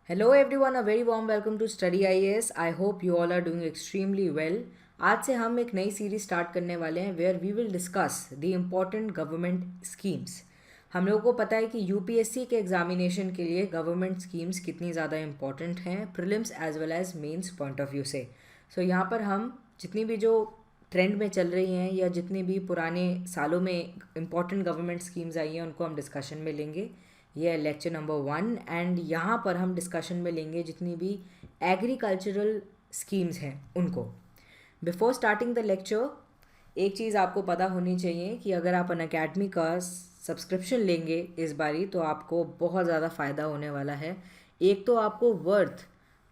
Hello everyone, a very warm welcome to Study IAS. I hope you all are doing extremely well. आज से हम एक नई series start करने वाले हैं where we will discuss the important government schemes. हम लोगों को पता है कि यूपीएससी के एग्जामिनेशन के लिए गवर्नमेंट स्कीम्स कितनी ज़्यादा इंपॉर्टेंट हैं prelims as well as mains point of view से। सो यहाँ पर हम जितनी भी जो ट्रेंड में चल रही हैं या जितनी भी पुराने सालों में इंपॉर्टेंट गवर्नमेंट स्कीम्स आई हैं उनको हम डिस्कशन में लेंगे। ये है लेक्चर नंबर 1 एंड यहाँ पर हम डिस्कशन में लेंगे जितनी भी एग्रीकल्चरल स्कीम्स हैं उनको। बिफोर स्टार्टिंग द लेक्चर एक चीज़ आपको पता होनी चाहिए कि अगर आप अनअकैडमी का सब्सक्रिप्शन लेंगे इस बारी तो आपको बहुत ज़्यादा फ़ायदा होने वाला है। एक तो आपको वर्थ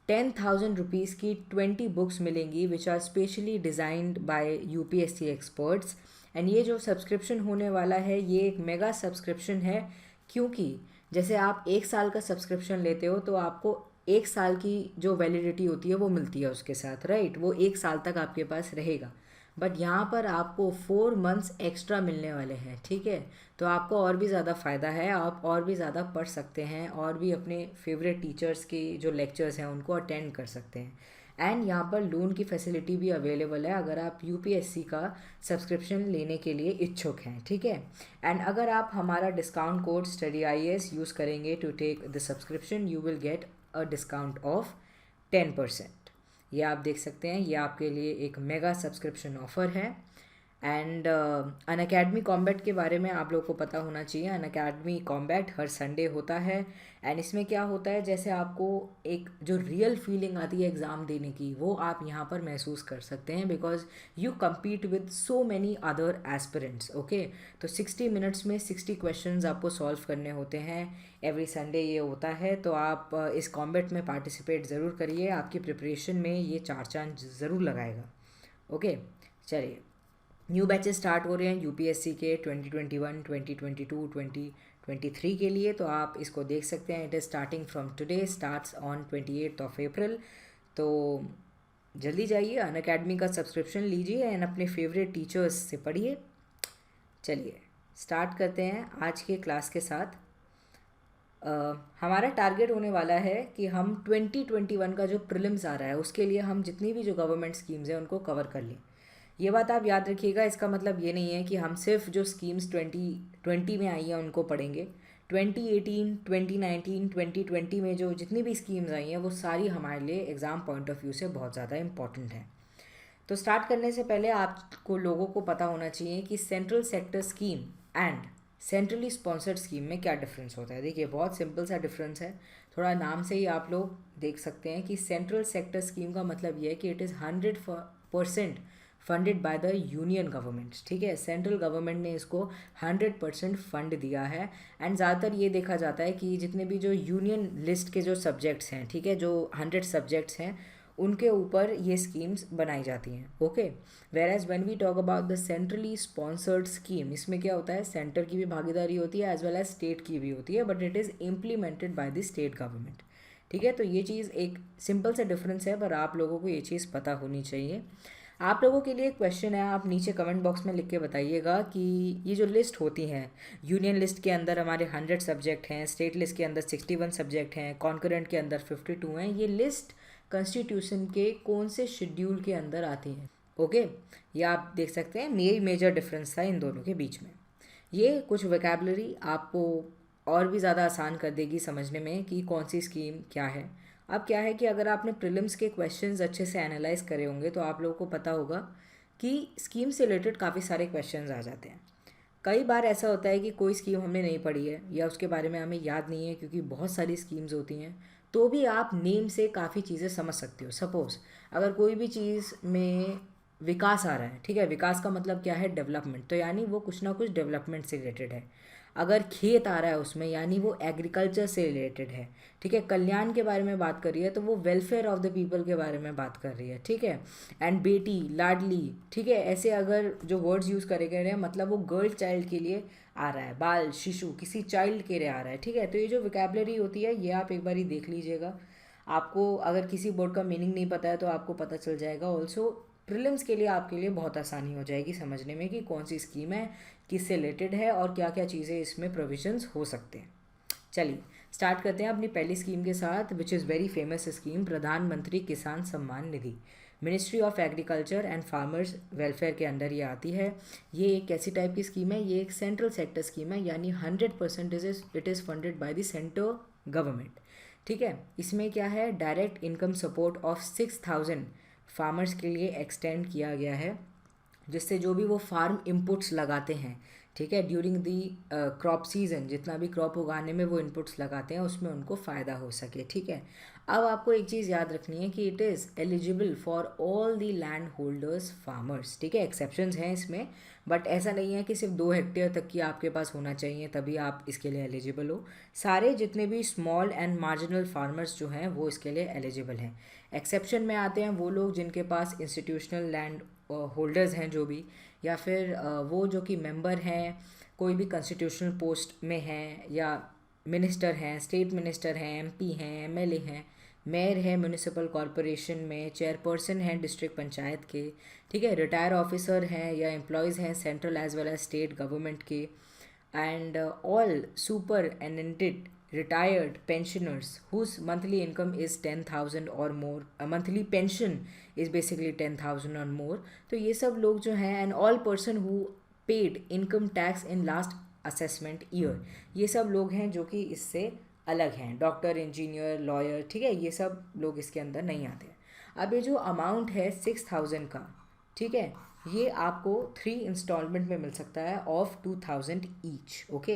10,000 रुपीज़ की 20 बुक्स मिलेंगी which are specially designed by UPSC experts. And ये जो सब्सक्रिप्शन होने वाला है ये एक मेगा सब्सक्रिप्शन है, क्योंकि जैसे आप एक साल का सब्सक्रिप्शन लेते हो तो आपको एक साल की जो वैलिडिटी होती है वो मिलती है उसके साथ, राइट? वो एक साल तक आपके पास रहेगा। बट यहाँ पर आपको 4 मंथ्स एक्स्ट्रा मिलने वाले हैं, ठीक है? तो आपको और भी ज़्यादा फ़ायदा है, आप और भी ज़्यादा पढ़ सकते हैं और भी अपने फेवरेट टीचर्स के जो लेक्चर्स हैं उनको अटेंड कर सकते हैं। एंड यहाँ पर लोन की फैसिलिटी भी अवेलेबल है अगर आप यूपीएससी का सब्सक्रिप्शन लेने के लिए इच्छुक हैं, ठीक है? एंड अगर आप हमारा discount code study IAS use करेंगे to take the subscription you will get a discount of 10%। ये आप देख सकते हैं, ये आपके लिए एक मेगा सब्सक्रिप्शन ऑफ़र है। एंड अनअकैडमी कॉम्बैट के बारे में आप लोगों को पता होना चाहिए। अनअकैडमी कॉम्बैट हर संडे होता है एंड इसमें क्या होता है, जैसे आपको एक जो रियल फीलिंग आती है एग्ज़ाम देने की वो आप यहाँ पर महसूस कर सकते हैं because you compete with so many other aspirants. Okay, तो 60 मिनट्स में 60 क्वेश्चंस आपको सॉल्व करने होते हैं। एवरी संडे ये होता है, तो आप इस कॉम्बैट में पार्टिसिपेट ज़रूर करिए, आपकी प्रिपरेशन में ये चार चांद ज़रूर लगाएगा। ओके, चलिए न्यू बैचेस स्टार्ट हो रहे हैं यूपीएससी के 2021, 2022, 2023 के लिए, तो आप इसको देख सकते हैं। It is starting from today, starts on 28 अप्रैल। तो जल्दी जाइए, अनअकैडमी का सब्सक्रिप्शन लीजिए एंड अपने फेवरेट टीचर्स से पढ़िए। चलिए स्टार्ट करते हैं आज के क्लास के साथ। हमारा टारगेट होने वाला है कि हम 2021 का जो प्रीलिम्स आ रहा है उसके लिए हम जितनी भी जो गवर्नमेंट स्कीम्स हैं उनको कवर कर लें। ये बात आप याद रखिएगा, इसका मतलब ये नहीं है कि हम सिर्फ जो स्कीम्स 2020 में आई हैं उनको पढ़ेंगे। 2018, 2019, 2020 में जो जितनी भी स्कीम्स आई हैं वो सारी हमारे लिए एग्ज़ाम पॉइंट ऑफ व्यू से बहुत ज़्यादा इंपॉर्टेंट हैं। तो स्टार्ट करने से पहले आपको लोगों को पता होना चाहिए कि central sector scheme and centrally sponsored scheme में क्या डिफरेंस होता है। देखिए बहुत सिंपल सा डिफरेंस है, थोड़ा नाम से ही आप लोग देख सकते हैं कि सेंट्रल सेक्टर स्कीम का मतलब ये है कि it is 100% funded by the union government, ठीक है? सेंट्रल गवर्नमेंट ने इसको 100% फंड दिया है। एंड ज़्यादातर ये देखा जाता है कि जितने भी जो यूनियन लिस्ट के जो सब्जेक्ट्स हैं, ठीक है, जो 100 सब्जेक्ट्स हैं उनके ऊपर ये स्कीम्स बनाई जाती हैं। Okay, whereas when we talk about the centrally sponsored scheme, इसमें क्या होता है, सेंटर की भी भागीदारी होती है एज वेल एज स्टेट की भी होती है, but it is implemented by the state government, ठीक है? तो ये चीज़ एक सिंपल सा डिफरेंस है, पर आप लोगों को ये चीज़ पता होनी चाहिए। आप लोगों के लिए क्वेश्चन है, आप नीचे कमेंट बॉक्स में लिख के बताइएगा कि ये जो लिस्ट होती हैं, यूनियन लिस्ट के अंदर हमारे 100 सब्जेक्ट हैं, स्टेट लिस्ट के अंदर 61 सब्जेक्ट हैं, कॉन्करेंट के अंदर 52 हैं, ये लिस्ट कॉन्स्टिट्यूशन के कौन से शेड्यूल के अंदर आती हैं। ओके, ये आप देख सकते हैं, यही मेजर डिफरेंस था इन दोनों के बीच में। ये कुछ वोकैबलरी आपको और भी ज़्यादा आसान कर देगी समझने में कि कौन सी स्कीम क्या है। अब क्या है कि अगर आपने प्रीलिम्स के क्वेश्चंस अच्छे से एनालाइज करे होंगे तो आप लोगों को पता होगा कि स्कीम से रिलेटेड काफ़ी सारे क्वेश्चंस आ जाते हैं। कई बार ऐसा होता है कि कोई स्कीम हमने नहीं पढ़ी है या उसके बारे में हमें याद नहीं है, क्योंकि बहुत सारी स्कीम्स होती हैं, तो भी आप नेम से काफ़ी चीज़ें समझ सकते हो। सपोज़ अगर कोई भी चीज़ में विकास आ रहा है, ठीक है, विकास का मतलब क्या है, डेवलपमेंट, तो यानी वो कुछ ना कुछ डेवलपमेंट से रिलेटेड है। अगर खेत आ रहा है उसमें यानी वो एग्रीकल्चर से रिलेटेड है, ठीक है। कल्याण के बारे में बात कर रही है तो वो वेलफेयर ऑफ द पीपल के बारे में बात कर रही है, ठीक है। एंड बेटी लाडली, ठीक है, ऐसे अगर जो वर्ड्स यूज़ करे गए हैं मतलब वो गर्ल चाइल्ड के लिए आ रहा है, बाल शिशु किसी चाइल्ड के लिए आ रहा है, ठीक है। तो ये जो वोकैबलरी होती है ये आप एक बार ही देख लीजिएगा। आपको अगर किसी वर्ड का मीनिंग नहीं पता है तो आपको पता चल जाएगा। ऑल्सो प्रीलिम्स के लिए आपके लिए बहुत आसानी हो जाएगी समझने में कि कौन सी स्कीम है, किससे रिलेटेड है और क्या क्या चीज़ें इसमें प्रोविजंस हो सकते हैं। चलिए स्टार्ट करते हैं अपनी पहली स्कीम के साथ, which is very famous scheme, प्रधानमंत्री किसान Samman Nidhi. Ministry of agriculture and farmers welfare के अंडर ये आती है। ये एक ऐसी टाइप की स्कीम है, ये एक सेंट्रल सेक्टर स्कीम है, यानी 100% it is funded by the centre government. ठीक है, इसमें क्या है, direct income support of 6,000 farmers के लिए एक्सटेंड किया गया है, जिससे जो भी वो फार्म इनपुट्स लगाते हैं, ठीक है, ड्यूरिंग दी क्रॉप सीजन, जितना भी क्रॉप उगाने में वो इनपुट्स लगाते हैं उसमें उनको फ़ायदा हो सके। ठीक है, अब आपको एक चीज़ याद रखनी है कि it is eligible for all the land holders farmers. ठीक है, एक्सेप्शंस हैं इसमें, बट ऐसा नहीं है कि सिर्फ 2 हेक्टेयर तक की आपके पास होना चाहिए तभी आप इसके लिए एलिजिबल हो। सारे जितने भी स्मॉल एंड मार्जिनल फार्मर्स जो हैं वो इसके लिए एलिजिबल हैं। एक्सेप्शन में आते हैं वो लोग जिनके पास इंस्टीट्यूशनल लैंड होल्डर्स हैं जो भी, या फिर वो जो कि मेंबर हैं, कोई भी कॉन्स्टिट्यूशनल पोस्ट में हैं, या मिनिस्टर हैं, स्टेट मिनिस्टर हैं, एमपी हैं, एमएलए हैं, मेयर है म्यूनिसिपल कॉरपोरेशन में, चेयरपर्सन हैं डिस्ट्रिक्ट पंचायत के, ठीक है, रिटायर ऑफिसर हैं या एम्प्लॉयज़ हैं central as well as state government के, and all superannuated retired pensioners whose monthly income is 10,000 or more, a monthly pension is basically 10,000 or more, तो ये सब लोग जो हैं, and all person who paid income tax in last assessment year, ये सब लोग हैं जो कि इससे अलग हैं, डॉक्टर, इंजीनियर, लॉयर, ठीक है, ये सब लोग इसके अंदर नहीं आते हैं। अब ये जो अमाउंट है 6,000 का, ठीक है, ये आपको 3 इंस्टॉलमेंट में मिल सकता है of 2,000 each. Okay,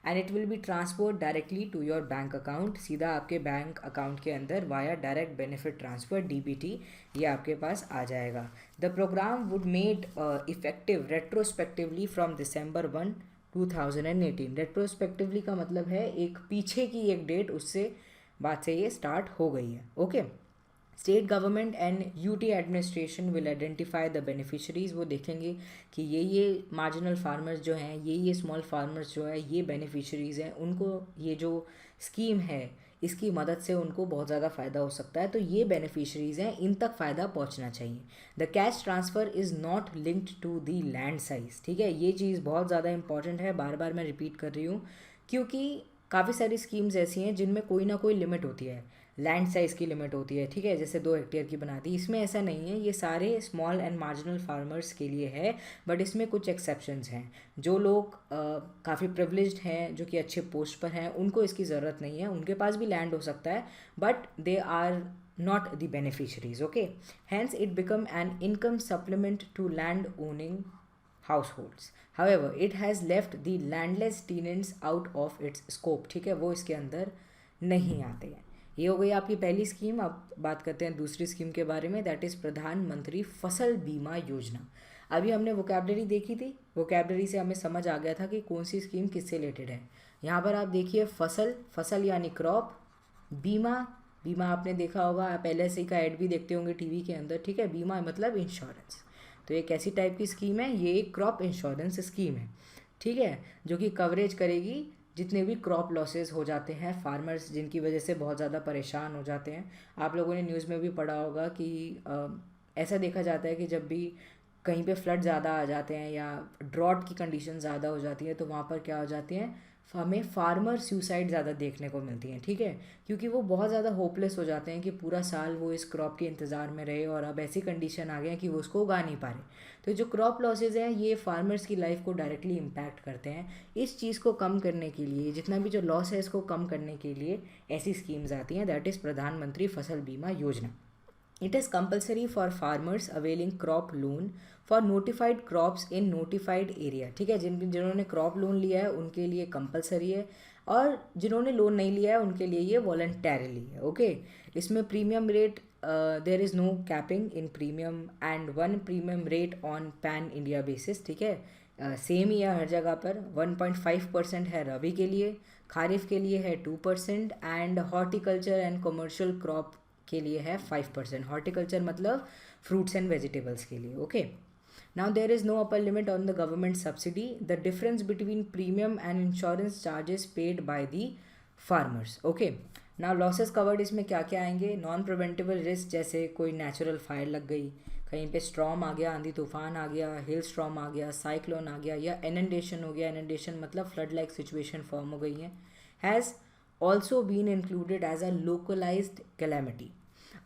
and it will be transfer directly to your bank account, सीधा आपके बैंक अकाउंट के अंदर via direct benefit transfer DBT, ये आपके पास आ जाएगा। The program would made effective retrospectively from December 1, 2018। Retrospectively का मतलब है एक पीछे की एक डेट, उससे बाद से ये स्टार्ट हो गई है। Okay, state government and UT administration will identify the beneficiaries, वो देखेंगे कि ये मार्जिनल फार्मर्स जो हैं, ये स्मॉल फार्मर्स जो है, ये बेनिफिशरीज़ हैं, उनको ये जो स्कीम है इसकी मदद से उनको बहुत ज़्यादा फ़ायदा हो सकता है, तो ये बेनिफिशरीज़ हैं, इन तक फ़ायदा पहुंचना चाहिए। The cash transfer is not linked to the land size. ठीक है, ये चीज़ बहुत ज़्यादा इंपॉर्टेंट है, बार बार मैं रिपीट कर रही हूँ, क्योंकि काफ़ी सारी स्कीम्स ऐसी हैं जिनमें कोई ना कोई लिमिट होती है, लैंड साइज़ की लिमिट होती है, ठीक है, जैसे 2 हेक्टेयर की बना दी, इसमें ऐसा नहीं है, ये सारे स्मॉल एंड मार्जिनल फार्मर्स के लिए है, बट इसमें कुछ एक्सेप्शंस हैं। जो लोग काफ़ी प्रिविलेज्ड हैं, जो कि अच्छे पोस्ट पर हैं, उनको इसकी ज़रूरत नहीं है, उनके पास भी लैंड हो सकता है, but they are not the beneficiaries. Okay, hence it become an income supplement to land owning households. However, it has left the landless tenants out of its scope. ठीक है, वो इसके अंदर नहीं आते हैं। ये हो गई आपकी पहली स्कीम। अब बात करते हैं दूसरी स्कीम के बारे में, दैट इज़ प्रधानमंत्री फसल बीमा योजना। अभी हमने वोकैबलरी देखी थी, वोकैबलरी से हमें समझ आ गया था कि कौन सी स्कीम किससे रिलेटेड है। यहाँ पर आप देखिए, फसल, फसल यानी क्रॉप, बीमा, बीमा आपने देखा होगा, आप LIC का ऐड भी देखते होंगे टीवी के अंदर, ठीक है, बीमा मतलब इंश्योरेंस। तो एक ऐसी टाइप की स्कीम है, ये एक क्रॉप इंश्योरेंस स्कीम है, ठीक है, जो कि कवरेज करेगी जितने भी क्रॉप लॉसेस हो जाते हैं, फार्मर्स जिनकी वजह से बहुत ज़्यादा परेशान हो जाते हैं। आप लोगों ने न्यूज़ में भी पढ़ा होगा कि ऐसा देखा जाता है कि जब भी कहीं पे फ्लड ज़्यादा आ जाते हैं या ड्रॉट की कंडीशन ज़्यादा हो जाती है, तो वहाँ पर क्या हो जाती हैं, हमें फार्मर सुसाइड ज़्यादा देखने को मिलती हैं, ठीक है, क्योंकि वो बहुत ज़्यादा होपलेस हो जाते हैं कि पूरा साल वो इस क्रॉप के इंतज़ार में रहे और अब ऐसी कंडीशन आ गई है कि वो उसको उगा नहीं पा रहे। तो जो क्रॉप लॉसेज हैं, ये फार्मर्स की लाइफ को डायरेक्टली इम्पैक्ट करते हैं। इस चीज़ को कम करने के लिए, जितना भी जो लॉस है इसको कम करने के लिए ऐसी स्कीम्स आती हैं, दैट इज़ प्रधानमंत्री फसल बीमा योजना। It is compulsory for farmers availing crop loan for notified crops in notified area। ठीक है, जिन्होंने क्रॉप लोन लिया है उनके लिए कंपलसरी है, और जिन्होंने लोन नहीं लिया है उनके लिए ये वॉलंटरली है। ओके, इसमें premium rate, there is no capping in premium and 1 premium rate on pan India basis. ठीक है, सेम ही है हर जगह पर। 1.5% है रबी के लिए, खारिफ के लिए है 2%, and horticulture and commercial crop के लिए है 5%। हॉर्टिकल्चर मतलब फ्रूट्स एंड वेजिटेबल्स के लिए। Okay, now there is no upper limit on the government subsidy. The difference between premium and insurance charges paid by the farmers. Okay, now losses covered इसमें क्या क्या आएंगे, नॉन प्रिवेंटेबल रिस्क, जैसे कोई natural fire लग गई, कहीं पे स्ट्रॉम आ गया, आंधी तूफान आ गया, हिल स्ट्रॉम आ गया, साइक्लोन आ गया, या इनंडेशन हो गया, इनंडेशन मतलब फ्लड लाइक सिचुएशन फॉर्म हो गई है, has also been included as a localised calamity.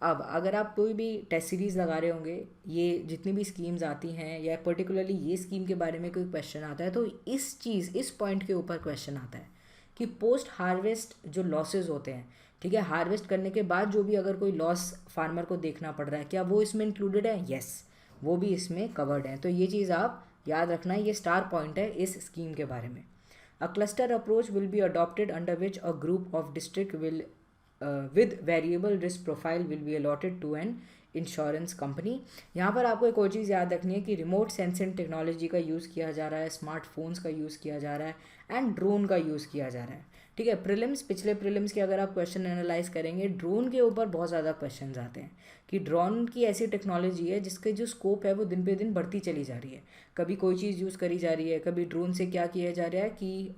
अब अगर आप कोई भी टेस्ट सीरीज़ लगा रहे होंगे, ये जितनी भी स्कीम्स आती हैं या पर्टिकुलरली ये स्कीम के बारे में कोई क्वेश्चन आता है, तो इस पॉइंट के ऊपर क्वेश्चन आता है कि पोस्ट हार्वेस्ट जो लॉसेस होते हैं, ठीक है, हार्वेस्ट करने के बाद जो भी अगर कोई लॉस फार्मर को देखना पड़ रहा है, क्या वो इसमें इंक्लूडेड है? यस, वो भी इसमें कवर्ड है। तो ये चीज़ आप याद रखना, ये स्टार पॉइंट है इस स्कीम के बारे में। A cluster approach will be adopted under which a group of district will with variable risk profile will be allotted to an insurance company. यहाँ पर आपको एक और चीज़ याद रखनी है कि रिमोट सेंसिंग टेक्नोलॉजी का यूज़ किया जा रहा है, स्मार्टफोन्स का यूज़ किया जा रहा है एंड ड्रोन का यूज़ किया जा रहा है, ठीक है। पिछले प्रीलिम्स के अगर आप क्वेश्चन एनालाइज करेंगे, ड्रोन के ऊपर बहुत ज़्यादा क्वेश्चन आते हैं कि ड्रोन की ऐसी टेक्नोलॉजी है जिसके जो स्कोप है वो दिन पे दिन बढ़ती चली जा रही है। कभी कोई चीज़ यूज़ करी जा रही है, कभी ड्रोन से क्या किया जा रहा है कि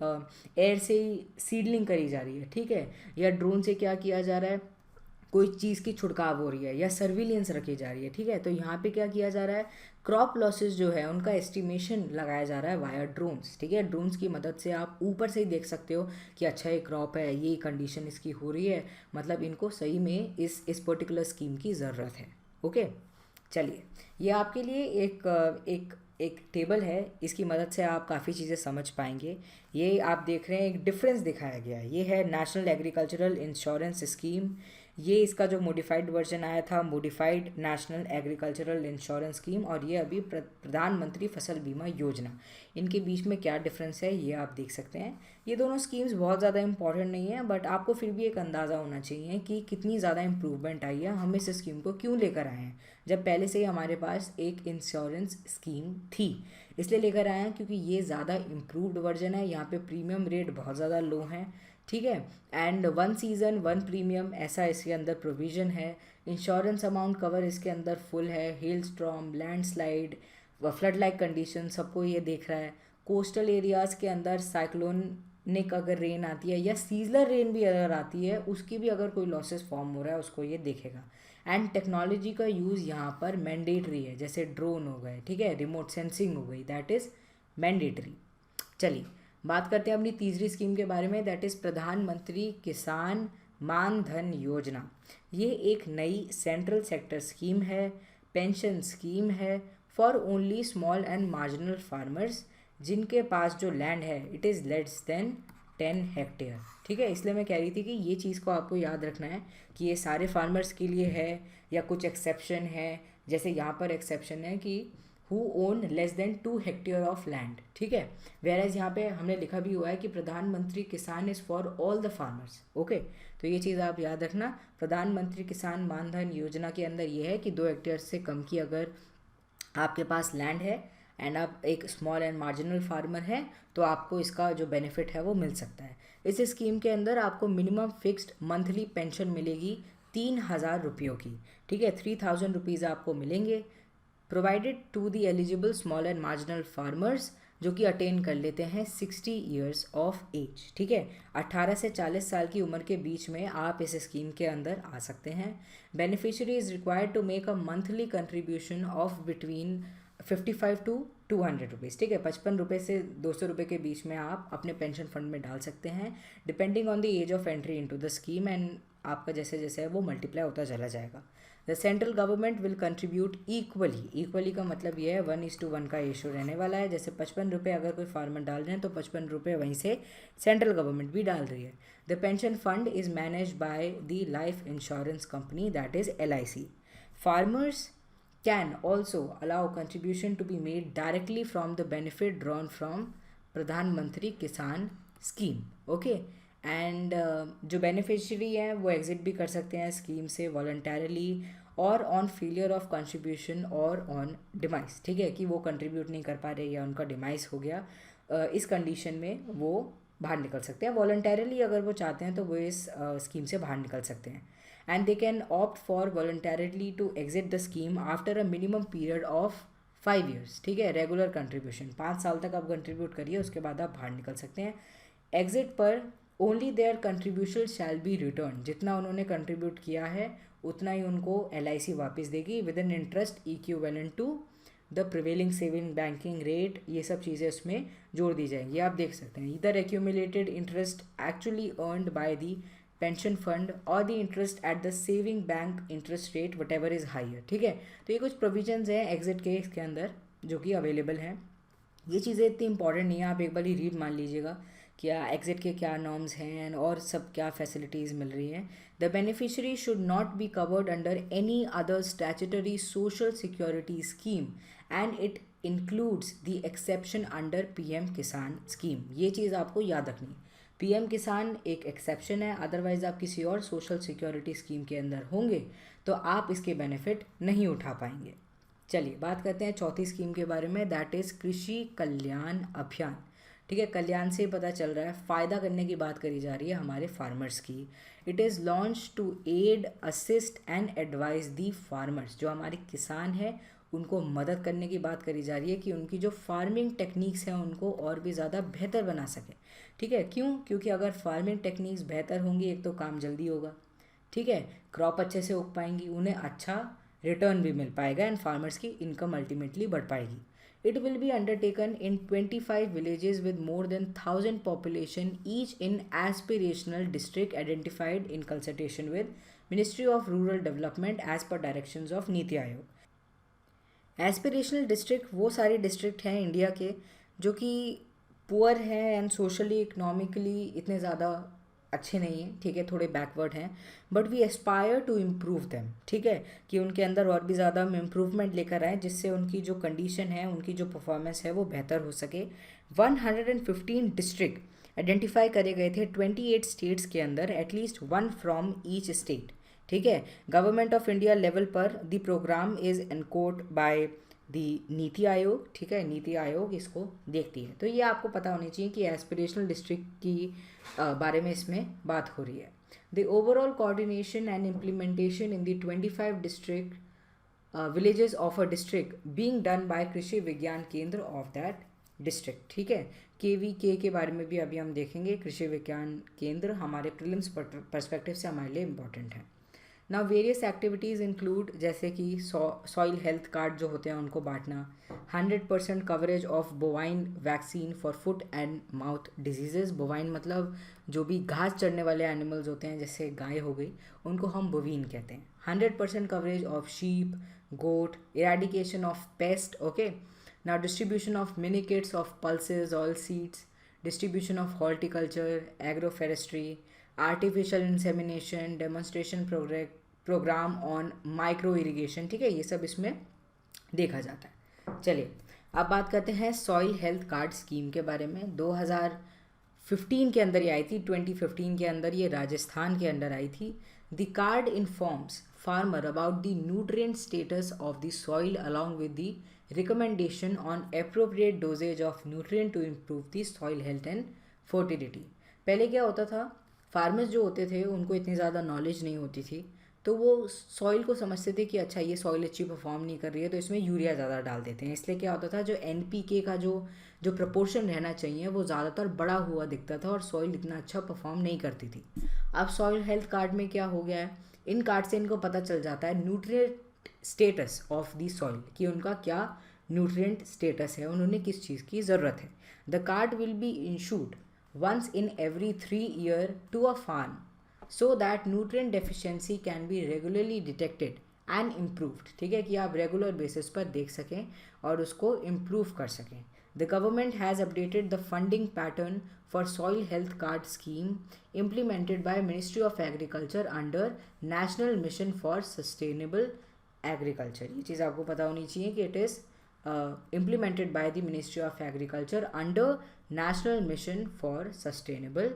एयर से ही सीडलिंग करी जा रही है, ठीक है, या ड्रोन से क्या किया जा रहा है, कोई चीज़ की छिड़काव हो रही है या सर्विलियंस रखी जा रही है, ठीक है। तो यहाँ पे क्या किया जा रहा है, क्रॉप लॉसेस जो है उनका एस्टिमेशन लगाया जा रहा है वाया ड्रोन्स, ठीक है। ड्रोन्स की मदद से आप ऊपर से ही देख सकते हो कि अच्छा ये क्रॉप है, ये कंडीशन इसकी हो रही है, मतलब इनको सही में इस पर्टिकुलर स्कीम की ज़रूरत है। ओके, चलिए, ये आपके लिए एक टेबल है, इसकी मदद से आप काफ़ी चीज़ें समझ पाएंगे। ये आप देख रहे हैं, एक डिफरेंस दिखाया गया है, ये है नेशनल एग्रीकल्चरल इंश्योरेंस स्कीम। ये इसका जो मॉडिफाइड वर्जन आया था, modified national agricultural insurance scheme, और ये अभी प्रधानमंत्री फसल बीमा योजना। इनके बीच में क्या डिफरेंस है ये आप देख सकते हैं। ये दोनों स्कीम्स बहुत ज़्यादा इंपॉर्टेंट नहीं है, बट आपको फिर भी एक अंदाज़ा होना चाहिए कि कितनी ज़्यादा इम्प्रूवमेंट आई है, हम इस स्कीम को क्यों लेकर आए हैं, जब पहले से ही हमारे पास एक इंश्योरेंस स्कीम थी। इसलिए लेकर आए हैं क्योंकि ये ज़्यादा इम्प्रूव्ड वर्जन है, यहाँ पे प्रीमियम रेट बहुत ज़्यादा लो हैं, ठीक है, एंड 1 सीज़न 1 प्रीमियम ऐसा इसके अंदर प्रोविज़न है। इंश्योरेंस अमाउंट कवर इसके अंदर फुल है, hello storm, landslide, flood like condition सबको ये देख रहा है। कोस्टल एरियाज़ के अंदर साइक्लोनिक अगर रेन आती है या सीजनल रेन भी अगर आती है, उसकी भी अगर कोई लॉसेस फॉर्म हो रहा है उसको ये देखेगा। एंड टेक्नोलॉजी का यूज़ यहाँ पर मैंडेटरी है, जैसे ड्रोन हो गए, ठीक है, रिमोट सेंसिंग हो गई, दैट इज़ मैंडेटरी। चलिए बात करते हैं अपनी तीसरी स्कीम के बारे में, दैट इज़ प्रधानमंत्री किसान मान धन योजना। ये एक नई सेंट्रल सेक्टर स्कीम है, पेंशन स्कीम है for only small and marginal farmers जिनके पास जो लैंड है it is less than 10 hectare, ठीक है। इसलिए मैं कह रही थी कि ये चीज़ को आपको याद रखना है कि ये सारे फार्मर्स के लिए है या कुछ एक्सेप्शन है। जैसे यहाँ पर एक्सेप्शन है कि who own less than 2 hectare of land, ठीक है। वेयर एज यहाँ पे हमने लिखा भी हुआ है कि प्रधानमंत्री किसान is for all the farmers. Okay, तो ये चीज़ आप याद रखना। प्रधानमंत्री किसान मानधन योजना के अंदर ये है कि 2 हेक्टेयर से कम की अगर आपके पास लैंड है एंड आप एक स्मॉल एंड मार्जिनल फार्मर हैं तो आपको इसका जो बेनिफिट है वो मिल सकता है। इस स्कीम के अंदर आपको मिनिमम फिक्स्ड मंथली पेंशन मिलेगी 3,000 रुपयों की, ठीक है, 3,000 रुपीज़ आपको मिलेंगे, provided to the eligible small and marginal farmers जो कि अटेन कर लेते हैं 60 ईयर्स ऑफ एज, ठीक है। 18 से 40 साल की उम्र के बीच में आप इस स्कीम के अंदर आ सकते हैं। Beneficiary is required to make a monthly contribution of between 55 to 200 rupees, ठीक है, 55 रुपये से 200 रुपये के बीच में आप अपने पेंशन फंड में डाल सकते हैं, depending on the age of entry into the scheme, and आपका जैसे जैसे है वो मल्टीप्लाई होता चला जाएगा। The central government will contribute equally का मतलब ये है 1:1 का रेशो रहने वाला है। जैसे 55 रुपये अगर कोई फार्मर डाल रहे हैं तो 55 रुपये वहीं से सेंट्रल गवर्नमेंट भी डाल रही है। The pension fund is manage by the life insurance company that is LIC। Farmers can also allow contribution to be made directly from the benefit drawn from प्रधान मंत्री किसान स्कीम, ओके। एंड जो beneficiary हैं वो exit भी कर सकते हैं scheme से वॉलंटरली और ऑन फेलियर ऑफ कंट्रीब्यूशन और ऑन डिमाइस, ठीक है, कि वो कंट्रीब्यूट नहीं कर पा रहे या उनका डिमाइस हो गया, इस कंडीशन में वो बाहर निकल सकते हैं। वॉलंटरली अगर वो चाहते हैं तो वो इस स्कीम से बाहर निकल सकते हैं। And they can opt for voluntarily to exit the scheme after a minimum period of 5 years, ठीक है। रेगुलर कंट्रीब्यूशन 5 साल तक आप कंट्रीब्यूट करिए, उसके बाद आप बाहर निकल सकते हैं। एग्जिट पर only there contribution shall be return, जितना उन्होंने कंट्रीब्यूट किया है उतना ही उनको LIC वापस देगी with in interest equivalent to the prevailing saving banking rate, ये सब चीज़ें उसमें जोड़ दी जाएंगी। आप देख सकते हैं इधर accumulated interest actually earned by the pension fund और the interest at the saving bank interest rate whatever is higher. ठीक है, तो ये कुछ प्रोविजंस हैं एग्जिट केस के अंदर जो कि अवेलेबल हैं। ये चीज़ें इतनी इंपॉर्टेंट नहीं है, आप एक बार ही रीड मान लीजिएगा क्या एग्जिट के क्या नॉर्म्स हैं और सब क्या फैसिलिटीज़ मिल रही हैं। The beneficiary should not be covered under any other statutory social security scheme and it includes the exception under PM किसान स्कीम। ये चीज़ आपको याद रखनी है, पीएम किसान एक एक्सेप्शन है, अदरवाइज आप किसी और सोशल सिक्योरिटी स्कीम के अंदर होंगे तो आप इसके बेनिफिट नहीं उठा पाएंगे। चलिए बात करते हैं चौथी स्कीम के बारे में, दैट इज़ कृषि कल्याण अभियान। ठीक है, कल्याण से पता चल रहा है फ़ायदा करने की बात करी जा रही है हमारे फार्मर्स की। It is launch to aid assist and advice the farmers, जो हमारे किसान हैं उनको मदद करने की बात करी जा रही है कि उनकी जो फार्मिंग टेक्निक्स हैं उनको और भी ज़्यादा बेहतर बना सकें। ठीक है, क्यों? क्योंकि अगर फार्मिंग टेक्निक्स बेहतर होंगी एक तो काम जल्दी होगा, ठीक है, क्रॉप अच्छे से उग पाएंगी, उन्हें अच्छा रिटर्न भी मिल पाएगा एंड फार्मर्स की इनकम अल्टीमेटली बढ़ पाएगी। It will be undertaken in 25 villages with more than 1,000 population, each in aspirational district identified in consultation with Ministry of Rural Development as per directions of NITI Aayog. Aspirational district वो सारे district हैं India के जो कि poor हैं and socially economically इतने ज़्यादा अच्छे नहीं हैं, ठीक है, थोड़े बैकवर्ड हैं, but we aspire to improve them. ठीक है, कि उनके अंदर और भी ज़्यादा हम इम्प्रूवमेंट लेकर आएँ जिससे उनकी जो कंडीशन है, उनकी जो परफॉर्मेंस है वो बेहतर हो सके। 115 डिस्ट्रिक्ट आइडेंटिफाई करे गए थे 28 स्टेट्स के अंदर, at least one from each state. ठीक है, गवर्नमेंट ऑफ इंडिया लेवल पर the program is encode by the NITI Aayog. ठीक है, नीति आयोग इसको देखती है। तो ये आपको पता होनी चाहिए कि एस्पिरेशनल डिस्ट्रिक्ट की बारे में इसमें बात हो रही है। The overall coordination and implementation in the 25 district villages of a district being done by कृषि विज्ञान केंद्र ऑफ दैट डिस्ट्रिक्ट। ठीक है, KVK के बारे में भी अभी हम देखेंगे। कृषि विज्ञान केंद्र हमारे प्रीलिम्स पर्सपेक्टिव से हमारे लिए इम्पॉर्टेंट है। नाउ वेरियस एक्टिविटीज़ इंक्लूड जैसे कि सॉइल हेल्थ कार्ड जो होते हैं उनको बांटना, 100% coverage of bovine vaccine for foot and mouth diseases. Bovine मतलब जो भी घास चढ़ने वाले एनिमल्स होते हैं, जैसे गाय हो गई, उनको हम बोवीन कहते हैं। 100% coverage of sheep, goat, eradication of pest. Okay, now distribution of mini kits of pulses, oil seeds, distribution of horticulture, agroforestry, artificial insemination, demonstration program on micro irrigation. ठीक है, ये सब इसमें देखा जाता है। चलिए अब बात करते हैं सॉइल हेल्थ कार्ड स्कीम के बारे में। 2015 के अंदर ये आई थी, 2015 के अंदर ये राजस्थान के अंदर आई थी। The card informs farmer about the nutrient status of the soil along with the recommendation on appropriate dosages of nutrient to improve the soil health and fertility. पहले क्या होता था, फार्मर्स जो होते थे उनको इतनी ज़्यादा नॉलेज नहीं होती थी, तो वो सॉइल को समझते थे कि अच्छा ये सॉइल अच्छी परफॉर्म नहीं कर रही है तो इसमें यूरिया ज़्यादा डाल देते हैं। इसलिए क्या होता था, जो NPK का जो प्रपोर्शन रहना चाहिए वो ज़्यादातर बड़ा हुआ दिखता था और सॉइल इतना अच्छा परफॉर्म नहीं करती थी। अब सॉइल हेल्थ कार्ड में क्या हो गया है, इन कार्ड से इनको पता चल जाता है nutrient status of the soil, कि उनका क्या न्यूट्रिएंट स्टेटस है, उन्होंने किस चीज़ की ज़रूरत है। The card will be issued once in every 3 years to a farm so that nutrient deficiency can be regularly detected and improved। ठीक है, कि आप रेगुलर बेसिस पर देख सकें और उसको इम्प्रूव कर सकें। The government has updated the funding pattern for soil health card scheme implemented by ministry of agriculture under national mission for sustainable agriculture. ये चीज़ आपको पता होनी चाहिए कि it is implemented by the Ministry of Agriculture under National Mission for Sustainable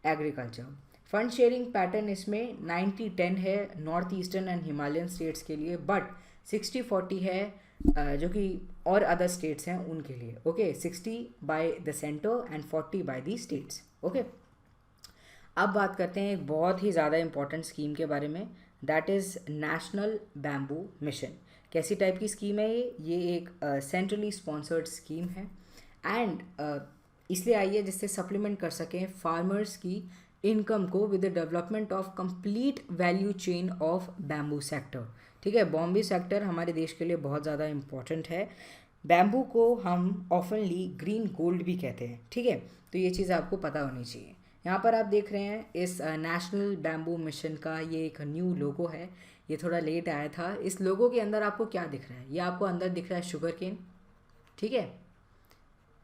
Agriculture। Fund sharing pattern इसमें 90-10 है north eastern and Himalayan states के लिए, बट 60-40 है जो कि और अदर स्टेट्स हैं उनके लिए। Okay, 60 by the centre and 40 by the states. Okay, अब बात करते हैं एक बहुत ही ज़्यादा इंपॉर्टेंट स्कीम के बारे में, that is national bamboo mission. कैसी टाइप की स्कीम है ये एक सेंट्रली स्पॉन्सर्ड स्कीम है एंड इसलिए आई है जिससे सप्लीमेंट कर सकें फार्मर्स की इनकम को with the development of complete value chain of bamboo sector. ठीक है, बॉम्बे सेक्टर हमारे देश के लिए बहुत ज़्यादा इम्पॉर्टेंट है। बैम्बू को हम ऑफनली ग्रीन गोल्ड भी कहते हैं। ठीक है, तो ये चीज़ आपको पता होनी चाहिए। यहाँ पर आप देख रहे हैं इस नेशनल बैम्बू मिशन का ये एक न्यू लोगो है। ये थोड़ा लेट आया था। इस लोगो के अंदर आपको क्या दिख रहा है? ये आपको अंदर दिख रहा है शुगर केन। ठीक है,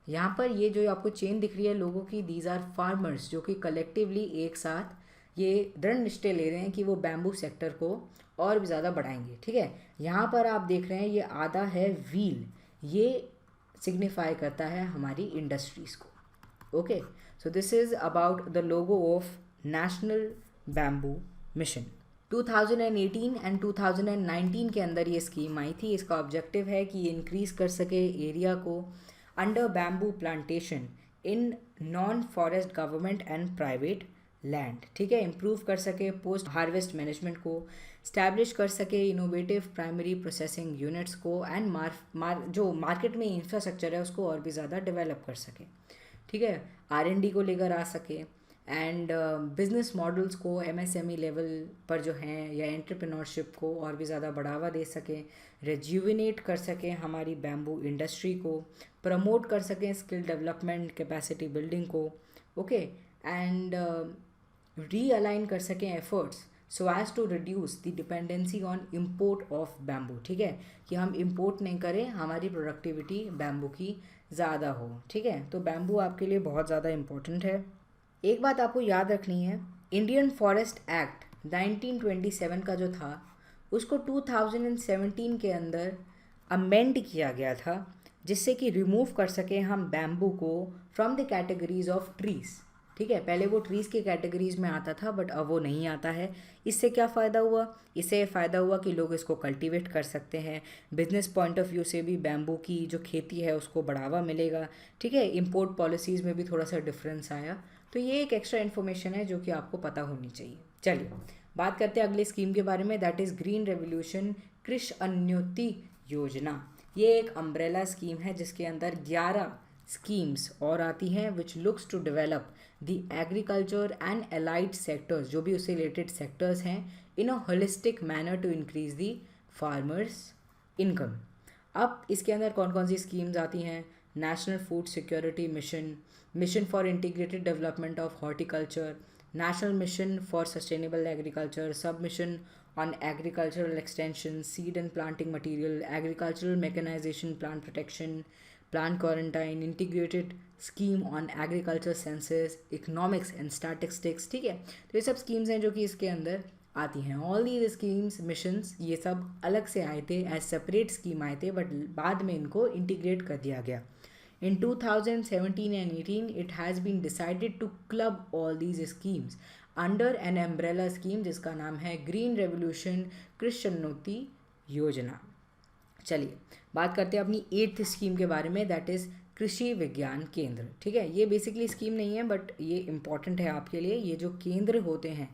यहाँ पर ये जो आपको चेन दिख रही है लोगों की, दीज आर फार्मर्स जो कि कलेक्टिवली एक साथ ये दृढ़ निश्चय ले रहे हैं कि वो बैम्बू सेक्टर को और भी ज़्यादा बढ़ाएंगे। ठीक है, यहाँ पर आप देख रहे हैं ये आधा है व्हील, ये सिग्निफाई करता है हमारी इंडस्ट्रीज़ को। Okay, so this is about the logo of national bamboo mission. 2018 and 2019 के अंदर ये स्कीम आई थी। इसका ऑब्जेक्टिव है कि ये इंक्रीज़ कर सके एरिया को under bamboo plantation in non forest government and private land. ठीक है, इम्प्रूव कर सके पोस्ट हार्वेस्ट मैनेजमेंट को, स्टैब्लिश कर सके इनोवेटिव प्राइमरी प्रोसेसिंग यूनिट्स को, एंड जो मार्केट में इंफ्रास्ट्रक्चर है उसको और भी ज़्यादा डेवलप कर सके। ठीक है, R&D को लेकर आ सके, एंड बिजनेस मॉडल्स को MSME लेवल पर जो हैं या एंटरप्रेन्योरशिप को और भी ज़्यादा बढ़ावा दे सकें, रेज्यूविनेट कर सकें हमारी बैम्बू इंडस्ट्री को, प्रमोट कर सकें स्किल डेवलपमेंट कैपेसिटी बिल्डिंग को। ओके, एंड रीअलाइन कर सकें efforts so as to reduce the dependency on import of bamboo. ठीक है, कि हम इम्पोर्ट नहीं करें, हमारी प्रोडक्टिविटी बैम्बू की ज़्यादा हो। ठीक है, तो बैम्बू आपके लिए बहुत ज़्यादा इम्पोर्टेंट है। एक बात आपको याद रखनी है, इंडियन फॉरेस्ट एक्ट 1927 का जो था उसको 2017 के अंदर अमेंड किया गया था, जिससे कि रिमूव कर सके हम बैम्बू को from the categories of trees. ठीक है, पहले वो ट्रीज़ के कैटेगरीज में आता था बट अब वो नहीं आता है। इससे क्या फ़ायदा हुआ? इससे फ़ायदा हुआ कि लोग इसको कल्टीवेट कर सकते हैं। बिजनेस पॉइंट ऑफ व्यू से भी बैम्बू की जो खेती है उसको बढ़ावा मिलेगा। ठीक है, इंपोर्ट पॉलिसीज़ में भी थोड़ा सा डिफरेंस आया। तो ये एक एक्स्ट्रा इन्फॉर्मेशन है जो कि आपको पता होनी चाहिए। चलिए बात करते हैं अगले स्कीम के बारे में, दैट इज़ ग्रीन रेवोल्यूशन कृषि उन्नति योजना। ये एक अम्ब्रेला स्कीम है जिसके अंदर 11 स्कीम्स और आती हैं which looks to develop the agriculture and allied sectors, जो भी उससे रिलेटेड सेक्टर्स हैं, in a holistic manner to increase the farmers income. अब इसके अंदर कौन कौन सी स्कीम्स आती हैं? National food security mission, mission for integrated development of horticulture, national mission for sustainable agriculture, sub mission on agricultural extension, seed and planting material, agricultural mechanization, plant protection, plant quarantine, integrated scheme on agriculture census, economics and statistics। ठीक है, तो ये सब schemes हैं जो कि इसके अंदर आती हैं। ऑल दी स्कीम्स मिशंस ये सब अलग से आए थे, एज सेपरेट स्कीम आए थे, बट बाद में इनको इंटीग्रेट कर दिया गया। In 2017 and 18, it has been decided to club all these schemes under an umbrella scheme जिसका नाम है ग्रीन रेवोल्यूशन कृषि उन्नति योजना। चलिए बात करते हैं अपनी 8th स्कीम के बारे में, दैट इज़ कृषि विज्ञान केंद्र। ठीक है, ये बेसिकली स्कीम नहीं है बट ये इम्पॉर्टेंट है आपके लिए। ये जो केंद्र होते हैं,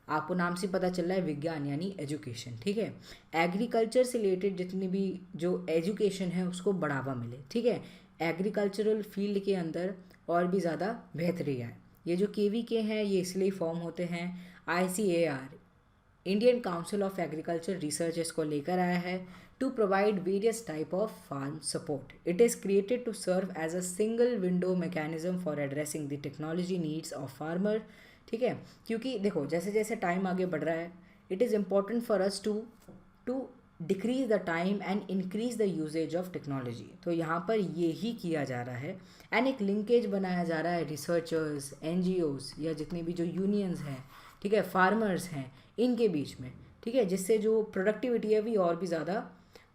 आपको नाम से पता चल रहा है विज्ञान यानी एजुकेशन। ठीक है, एग्रीकल्चर से रिलेटेड जितनी भी जो एजुकेशन है उसको बढ़ावा मिले। ठीक है, एग्रीकल्चरल फील्ड के अंदर और भी ज़्यादा बेहतरी आए। ये जो KVK हैं ये इसलिए फॉर्म होते हैं, ICAR Indian council of agriculture research इसको लेकर आया है to provide various type of farm support. It is created to serve as a single window mechanism for addressing the technology needs of farmer. ठीक है, क्योंकि देखो जैसे जैसे टाइम आगे बढ़ रहा है, it is important for us to decrease the time and increase the usages of technology. तो यहाँ पर ये ही किया जा रहा है, एंड एक लिंकेज बनाया जा रहा है रिसर्चर्स, NGOs या जितने भी जो यूनियंस हैं, ठीक है, फार्मर्स हैं, इनके बीच में। ठीक है, जिससे जो प्रोडक्टिविटी है भी और भी ज़्यादा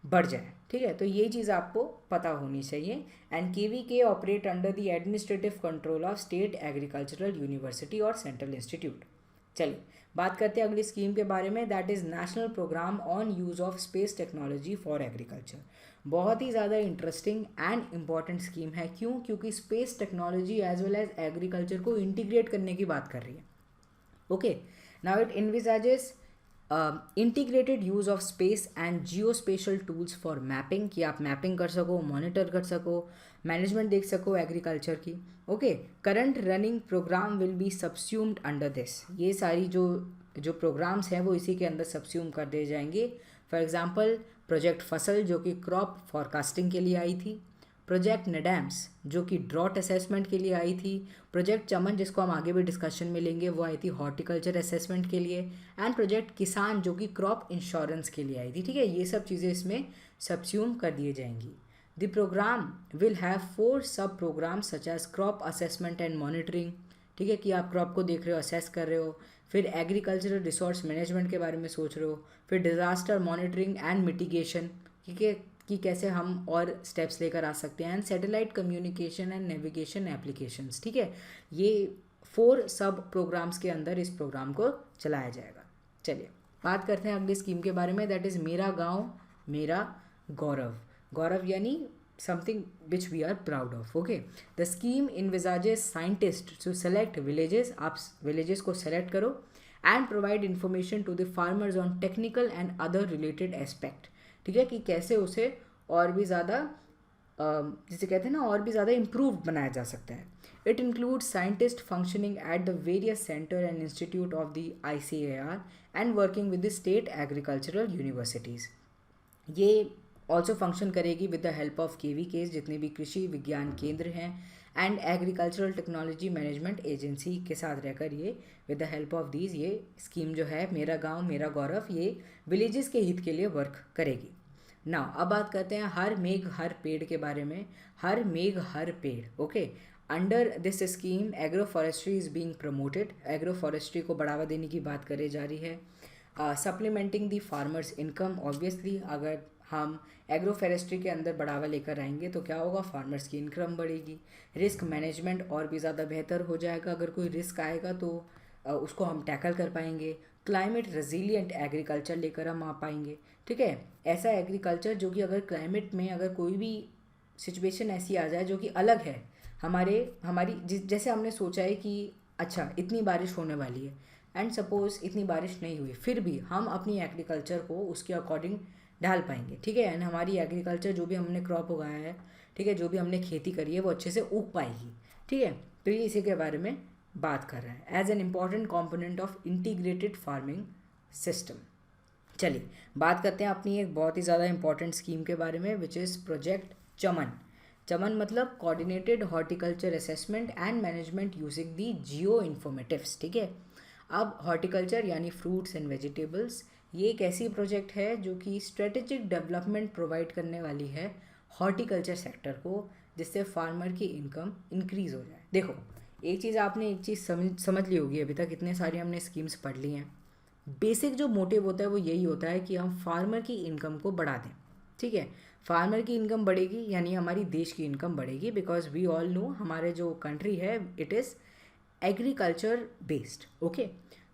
बढ़ जाए। ठीक है, तो ये चीज़ आपको पता होनी चाहिए। And KVK operate under the administrative control of state agricultural university और सेंट्रल इंस्टीट्यूट। चलिए बात करते हैं अगली स्कीम के बारे में, that is national program on use of space technology for agriculture. बहुत ही ज़्यादा इंटरेस्टिंग एंड इम्पॉर्टेंट स्कीम है। क्यों? क्योंकि space technology as well as agriculture को इंटीग्रेट करने की बात कर रही है। Okay, now it envisages integrated use of space and geospatial tools for mapping, कि आप मैपिंग कर सको, मॉनिटर कर सको, मैनेजमेंट देख सको एग्रीकल्चर की। Okay, current running programme will be subsumed under this, ये सारी जो प्रोग्राम्स हैं वो इसी के अंदर सबस्यूम कर दिए जाएंगे। फॉर एग्जांपल प्रोजेक्ट फसल जो कि क्रॉप फॉरकास्टिंग के लिए आई थी, प्रोजेक्ट नेडैम्स जो कि ड्रॉट असेसमेंट के लिए आई थी, प्रोजेक्ट चमन जिसको हम आगे भी डिस्कशन में लेंगे वो आई थी हॉर्टिकल्चर असेसमेंट के लिए, एंड प्रोजेक्ट किसान जो कि क्रॉप इंश्योरेंस के लिए आई थी। ठीक है, ये सब चीज़ें इसमें सबस्यूम कर दिए जाएंगी। The programme will have 4 sub programs such as crop assessment and monitoring, ठीक है, कि आप क्रॉप को देख रहे हो, असेस कर रहे हो, फिर एग्रीकल्चरल रिसोर्स मैनेजमेंट के बारे में सोच रहे हो, फिर डिज़ास्टर मॉनिटरिंग एंड मिटिगेशन, ठीक है, कि कैसे हम और स्टेप्स लेकर आ सकते हैं, and satellite communication and navigation applications. ठीक है, ये 4 सब प्रोग्राम्स के अंदर इस प्रोग्राम को चलाया जाएगा। चलिए बात करते हैं अगली स्कीम के बारे में, दैट इज़ मेरा गांव मेरा गौरव। गौरव यानी something which we are proud of. Okay, the scheme envisages scientists to select villages, आप villages को select करो and provide information to the farmers on technical and other related aspect, ठीक है, कि कैसे उसे और भी ज़्यादा जिसे कहते हैं ना और भी ज़्यादा इम्प्रूव बनाया जा सकता है। It include scientist functioning at the various centre and institute of the ICAR and working with the state agricultural universities. ये ऑल्सो फंक्शन करेगी with the help of KVKs, जितने भी कृषि विज्ञान केंद्र हैं, and agricultural technology management agency के साथ रहकर ये with the help of these ये स्कीम जो है मेरा गांव मेरा गौरव ये विलेजेस के हित के लिए वर्क करेगी। नाउ अब बात करते हैं हर मेघ हर पेड़ के बारे में। हर मेघ हर पेड़, okay, under this scheme agro forestry is being promoted, agro forestry को बढ़ावा देने की बात करी जा रही है। Supplementing the farmers income, obviously अगर हम एग्रो फॉरेस्ट्री के अंदर बढ़ावा लेकर आएंगे तो क्या होगा, फार्मर्स की इनकम बढ़ेगी। रिस्क मैनेजमेंट और भी ज़्यादा बेहतर हो जाएगा, अगर कोई रिस्क आएगा तो उसको हम टैकल कर पाएंगे। क्लाइमेट रेजिलिएंट एग्रीकल्चर लेकर हम आ पाएंगे, ठीक है, ऐसा एग्रीकल्चर जो कि अगर क्लाइमेट में अगर कोई भी सिचुएशन ऐसी आ जाए जो कि अलग है हमारी जैसे हमने सोचा है कि अच्छा इतनी बारिश होने वाली है एंड सपोज इतनी बारिश नहीं हुई, फिर भी हम अपनी एग्रीकल्चर को उसके अकॉर्डिंग ढाल पाएंगे, ठीक है, एंड हमारी एग्रीकल्चर जो भी हमने क्रॉप उगाया है, ठीक है, जो भी हमने खेती करी है वो अच्छे से उग पाएगी। ठीक है, तो ये इसी के बारे में बात कर रहा है as an important component of integrated farming system. चलिए बात करते हैं अपनी एक बहुत ही ज़्यादा इंपॉर्टेंट स्कीम के बारे में विच इज़ प्रोजेक्ट चमन। चमन मतलब coordinated horticulture assessment and management using the Jio informatives. ठीक है, अब हॉर्टिकल्चर यानी फ्रूट्स एंड वेजिटेबल्स ये एक ऐसी प्रोजेक्ट है जो कि स्ट्रेटेजिक डेवलपमेंट प्रोवाइड करने वाली है हॉर्टिकल्चर सेक्टर को, जिससे फार्मर की इनकम इंक्रीज़ हो जाए। देखो एक चीज़ समझ ली होगी, अभी तक इतने सारी हमने स्कीम्स पढ़ ली हैं, बेसिक जो मोटिव होता है वो यही होता है कि हम फार्मर की इनकम को बढ़ा दें। ठीक है, फार्मर की इनकम बढ़ेगी यानी हमारी देश की इनकम बढ़ेगी, बिकॉज वी ऑल नो हमारे जो कंट्री है it is agriculture based. Okay,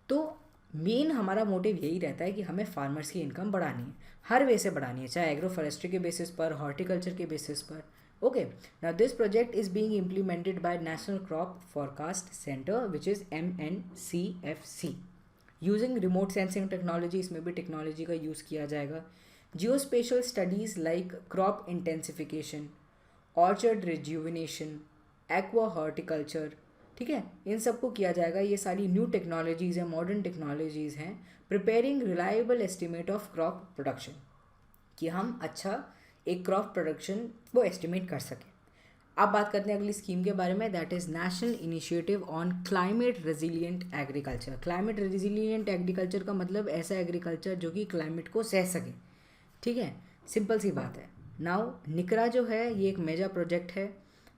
तो मेन हमारा मोटिव यही रहता है कि हमें फार्मर्स की इनकम बढ़ानी है, हर वे से बढ़ानी है, चाहे एग्रो फॉरेस्ट्री के बेसिस पर, हॉर्टिकल्चर के बेसिस पर। Okay, now this project is being implemented by national crop forecast centre which is MNCFC using remote sensing technology, इसमें भी टेक्नोलॉजी का यूज़ किया जाएगा। Geospatial studies like crop intensification, orchard rejuvenation, aqua horticulture, ठीक है, इन सबको किया जाएगा। ये सारी न्यू टेक्नोलॉजीज़ हैं, मॉडर्न टेक्नोलॉजीज़ हैं, preparing reliable estimate of crop production, कि हम अच्छा एक क्रॉप प्रोडक्शन वो एस्टिमेट कर सकें। अब बात करते हैं अगली स्कीम के बारे में, that is national initiative on climate resilient agriculture. Climate resilient agriculture का मतलब ऐसा एग्रीकल्चर जो कि क्लाइमेट को सह सके। ठीक है, सिंपल सी बात है। नाउ निकरा जो है ये एक मेजर प्रोजेक्ट है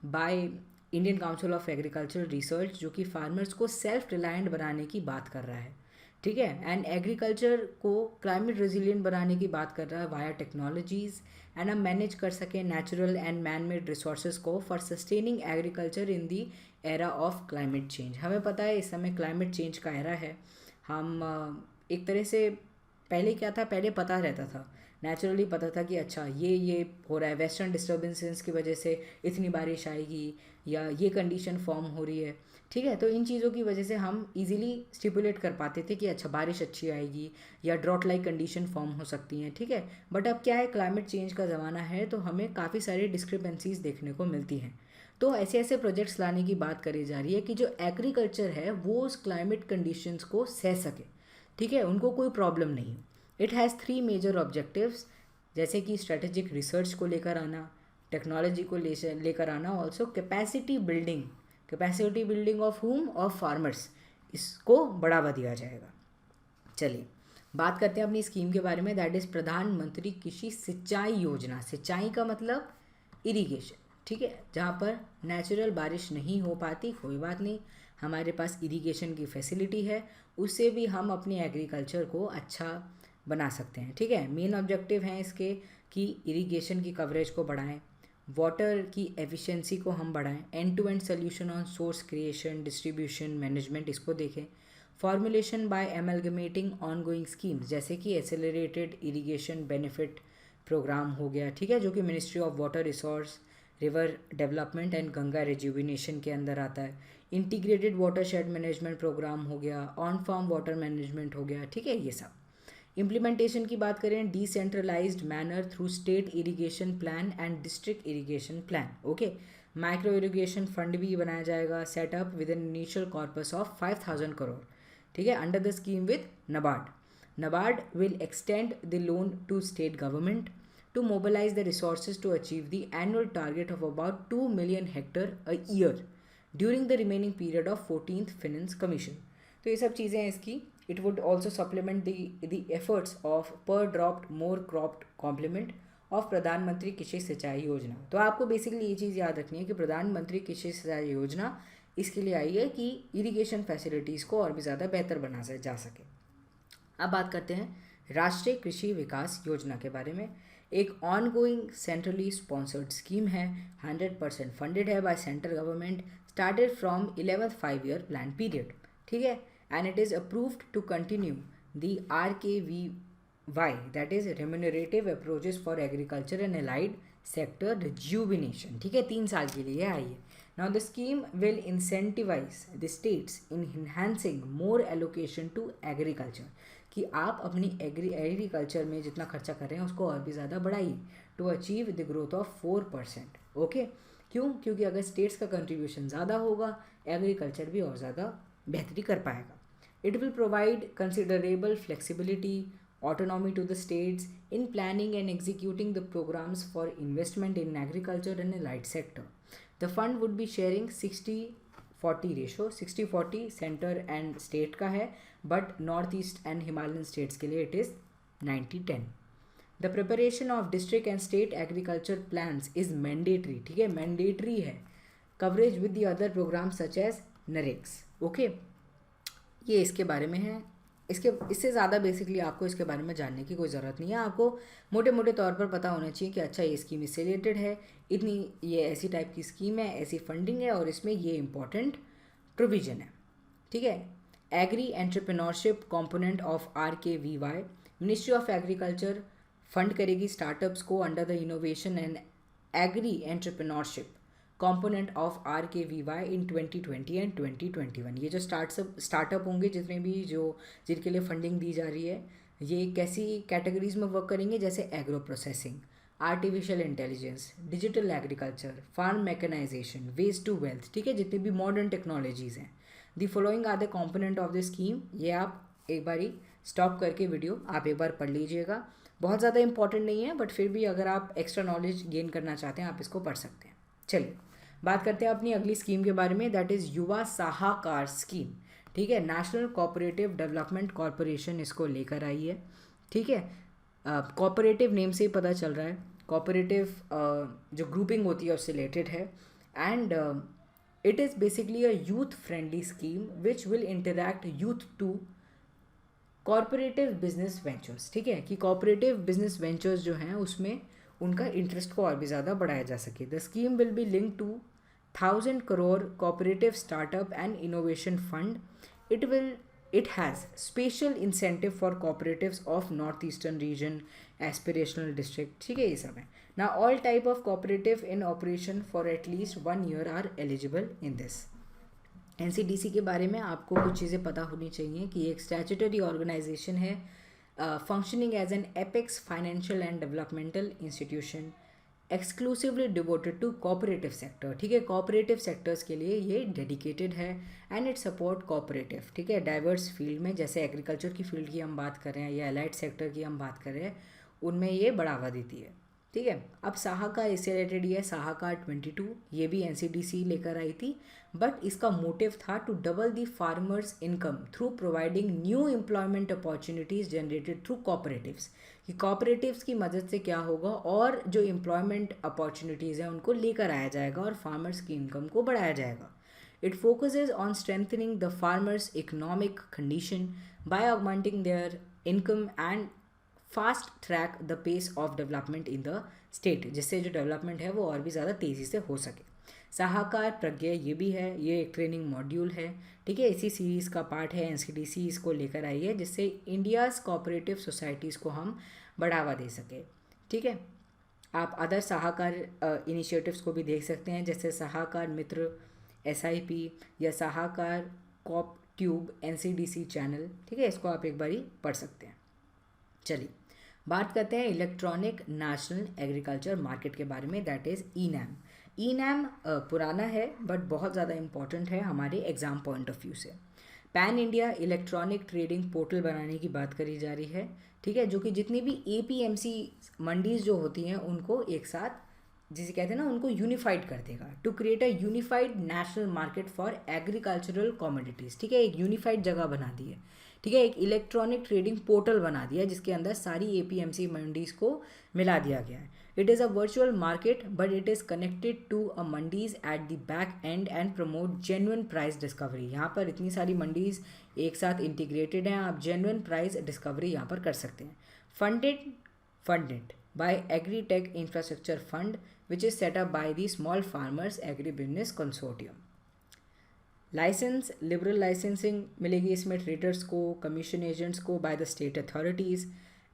by Indian council of agricultural research, जो कि फार्मर्स को सेल्फ रिलायंट बनाने की बात कर रहा है। ठीक है, एंड एग्रीकल्चर को क्लाइमेट रेजिलिएंट बनाने की बात कर रहा है वाया टेक्नोलॉजीज़, एंड हम मैनेज कर सकें natural and man made resources को for sustaining agriculture in the era of climate change. हमें पता है इस समय क्लाइमेट चेंज का एरा है, हम एक तरह से पहले क्या था, पहले पता रहता था, नेचुरली पता था कि अच्छा ये हो रहा है, वेस्टर्न डिस्टर्बेंसेस की वजह से इतनी बारिश आएगी या ये कंडीशन फॉर्म हो रही है, ठीक है। तो इन चीज़ों की वजह से हम इजीली स्टिपुलेट कर पाते थे कि अच्छा बारिश अच्छी आएगी या ड्रॉट लाइक कंडीशन फॉर्म हो सकती हैं, ठीक है। बट अब क्या है, क्लाइमेट चेंज का ज़माना है, तो हमें काफ़ी सारी डिस्क्रिपेंसीज देखने को मिलती हैं। तो ऐसे ऐसे प्रोजेक्ट्स लाने की बात करी जा रही है कि जो एग्रीकल्चर है वो उस क्लाइमेट कंडीशंस को सह सके, ठीक है, उनको कोई प्रॉब्लम नहीं हो। इट हैज़ 3 मेजर ऑब्जेक्टिव्स, जैसे कि स्ट्रेटेजिक रिसर्च को लेकर आना, टेक्नोलॉजी को लेकर आना, ऑल्सो कैपेसिटी बिल्डिंग ऑफ हुम, ऑफ फार्मर्स, इसको बढ़ावा दिया जाएगा। चलिए बात करते हैं अपनी स्कीम के बारे में, दैट इज़ प्रधानमंत्री कृषि सिंचाई योजना। सिंचाई का मतलब इरिगेशन, ठीक है। जहाँ पर नेचुरल बारिश नहीं हो पाती, कोई बात नहीं, हमारे पास इरिगेशन की फैसिलिटी है, उससे भी हम अपनी एग्रीकल्चर को अच्छा बना सकते हैं, ठीक है। मेन ऑब्जेक्टिव हैं इसके कि इरिगेशन की कवरेज को बढ़ाएं, वाटर की एफिशिएंसी को हम बढ़ाएं, end to end solution on source creation, distribution, management, इसको देखें। Formulation by amalgamating ongoing schemes, जैसे कि एक्सेलरेटेड इरिगेशन बेनिफिट प्रोग्राम हो गया, ठीक है, जो कि ministry of water resource, river development and Ganga rejuvenation के अंदर आता है। Integrated watershed management program हो गया, ऑन फार्म वाटर मैनेजमेंट हो गया, ठीक है, ये सब। इम्प्लीमेंटेशन की बात करें, decentralised manner through state irrigation plan and district irrigation plan, okay. Micro irrigation fund भी बनाया जाएगा, setup with an initial corpus of 5000 crore, ठीक है, under the scheme with NABARD. NABARD will extend the loan to state government to mobilize the resources to achieve the annual target of about 2 million hectare a year during the remaining period of 14th Finance Commission. तो ये सब चीज़ें हैं इसकी. It would also supplement the efforts of per dropped more cropped complement of प्रधानमंत्री कृषि सिंचाई योजना. तो आपको बेसिकली ये चीज़ याद रखनी है कि प्रधानमंत्री कृषि सिंचाई योजना इसके लिए आई है कि इरिगेशन फैसिलिटीज़ को और भी ज़्यादा बेहतर बना जा सके. अब बात करते हैं राष्ट्रीय कृषि विकास योजना के बारे में. एक ऑनगोइंग सेंट्रली स्पॉन्सर्ड स्कीम है, 100% फंडेड है by central government, started from 11th 5-year plan period, ठीक है, and it is approved to continue the RKVY, that is remunerative approaches for agriculture and allied sector rejuvenation, ठीक है, 3 साल के लिए आई है. Now the scheme will incentivise the states in enhancing more allocation to agriculture, कि आप अपनी एग्रीकल्चर में जितना खर्चा कर रहे हैं उसको और भी ज़्यादा बढ़ाइए, to achieve the growth of 4%, okay. क्यों? क्योंकि अगर स्टेट्स का कंट्रीब्यूशन ज़्यादा होगा, एग्रीकल्चर भी और ज़्यादा बेहतरी कर पाएगा. It will provide considerable flexibility, autonomy to the states in planning and executing the programs for investment in agriculture and allied sector. The fund would be sharing 60-40 ratio, 60-40 centre and state का है, but north east and Himalayan states के लिए it is 90-10. The preparation of district and state agriculture plans is mandatory, ठीक है, mandatory है. Coverage with the other programme such as नरेक्स, okay. ये इसके बारे में है. इससे ज़्यादा बेसिकली आपको इसके बारे में जानने की कोई ज़रूरत नहीं है. आपको मोटे मोटे तौर पर पता होना चाहिए कि अच्छा ये स्कीम इससे रिलेटेड है, इतनी ये ऐसी टाइप की स्कीम है, ऐसी फंडिंग है और इसमें ये इंपॉर्टेंट प्रोविज़न है, ठीक है. Agri entrepreneurship component of RKVY, ministry of agriculture fund करेगी स्टार्टअप्स को under the innovation and agri entrepreneurship component of RKVY in 2020 and 2021. ये जो स्टार्टअप होंगे जितने भी जो जिनके लिए फंडिंग दी जा रही है, ये कैसी कैटेगरीज में वर्क करेंगे, जैसे agro processing, artificial intelligence, digital agriculture, farm mechanisation, waste to wealth, ठीक है, जितनी भी मॉडर्न टेक्नोलॉजीज़ हैं. The following are the component of the scheme. ये आप एक बारी स्टॉप करके वीडियो आप एक बार पढ़ लीजिएगा. बहुत ज़्यादा इंपॉर्टेंट नहीं है, बट फिर भी अगर आप एक्स्ट्रा नॉलेज गेन करना चाहते हैं आप इसको पढ़ सकते हैं. चलिए बात करते हैं अपनी अगली स्कीम के बारे में, दैट इज़ युवा सहाकार स्कीम, ठीक है. नेशनल कोऑपरेटिव डेवलपमेंट कॉरपोरेशन इसको लेकर आई है, ठीक है. कोऑपरेटिव नेम से ही पता चल रहा है, कोऑपरेटिव जो ग्रुपिंग होती है उससे रिलेटेड है. And it is basically a youth friendly scheme which will interact youth to cooperative business ventures, ठीक है, कि कॉरपोरेटिव बिजनेस वेंचर्स जो हैं उसमें उनका इंटरेस्ट को और भी ज़्यादा बढ़ाया जा सके. The scheme will be link to 1000 crore cooperative startup and innovation fund. It will it has special incentive for cooperatives of northeastern region, aspirational district, ठीक है, ये सब है. Now all type of cooperative in operation for at least 1 year are eligible in this. NCDC के बारे में आपको कुछ चीज़ें पता होनी चाहिए कि एक स्टैट्यूटरी ऑर्गेनाइजेशन है, functioning as an apex financial and developmental institution, exclusively devoted to cooperative sector, ठीक है, कोऑपरेटिव सेक्टर्स के लिए ये डेडिकेटेड है. एंड इट सपोर्ट कोऑपरेटिव, ठीक है, डाइवर्स फील्ड में, जैसे एग्रीकल्चर की फील्ड की हम बात कर रहे हैं या एलाइड सेक्टर की हम बात कर रहे हैं, उनमें ये बढ़ावा देती है. ठीक है, अब साहाकार इससे रिलेटेड ये है साहाकार 22, ये भी एनसीडीसी लेकर आई थी, बट इसका मोटिव था to double the farmers income through providing new employment opportunities generated through cooperatives, कि कॉपरेटिव्स की मदद से क्या होगा और जो एम्प्लॉयमेंट अपॉर्चुनिटीज़ हैं उनको लेकर आया जाएगा और फार्मर्स की इनकम को बढ़ाया जाएगा. It focuses on strengthening the farmers' economic condition by augmenting their income and fast track the pace of development in the state, जिससे जो डेवलपमेंट है वो और भी ज़्यादा तेज़ी से हो सके. साहाकार प्रज्ञा ये भी है, ये एक ट्रेनिंग मॉड्यूल है, ठीक है, इसी सीरीज़ का पार्ट है. एनसीडीसी इसको लेकर आई है जिससे इंडियाज़ कोऑपरेटिव सोसाइटीज़ को हम बढ़ावा दे सके. ठीक है, आप अदर साहाकार इनिशिएटिव्स को भी देख सकते हैं, जैसे साहाकार मित्र, SIP या साहाकार कॉप ट्यूब एनसीडीसी चैनल, ठीक है, इसको आप एक बारी पढ़ सकते हैं. चलिए बात करते हैं इलेक्ट्रॉनिक नेशनल एग्रीकल्चर मार्केट के बारे में, दैट इज़ ENAM. ENAM पुराना है बट बहुत ज़्यादा इम्पॉर्टेंट है हमारे एग्ज़ाम पॉइंट ऑफ व्यू से. Pan India electronic trading portal बनाने की बात करी जा रही है, ठीक है, जो कि जितनी भी APMC मंडीज़ जो होती हैं उनको एक साथ, जिसे कहते हैं ना, उनको यूनिफाइड कर देगा, to create a unified national market for agricultural commodities. ठीक है, एक यूनिफाइड जगह बना दी है, ठीक है, एक इलेक्ट्रॉनिक ट्रेडिंग पोर्टल बना दिया है जिसके अंदर सारी APMC मंडीज़ को मिला दिया गया है. It is a virtual market but it is connected to a mandis at the back end and promote genuine price discovery. यहाँ पर इतनी सारी मंडीज़ एक साथ इंटीग्रेटेड हैं, आप जेन्युइन प्राइस डिस्कवरी यहाँ पर कर सकते हैं. Funded by agritech infrastructure fund which is set up by the Small Farmers Agribusiness Consortium. Licence, liberal licensing मिलेगी इसमें ट्रेडर्स को, कमीशन एजेंट्स को by the state authorities,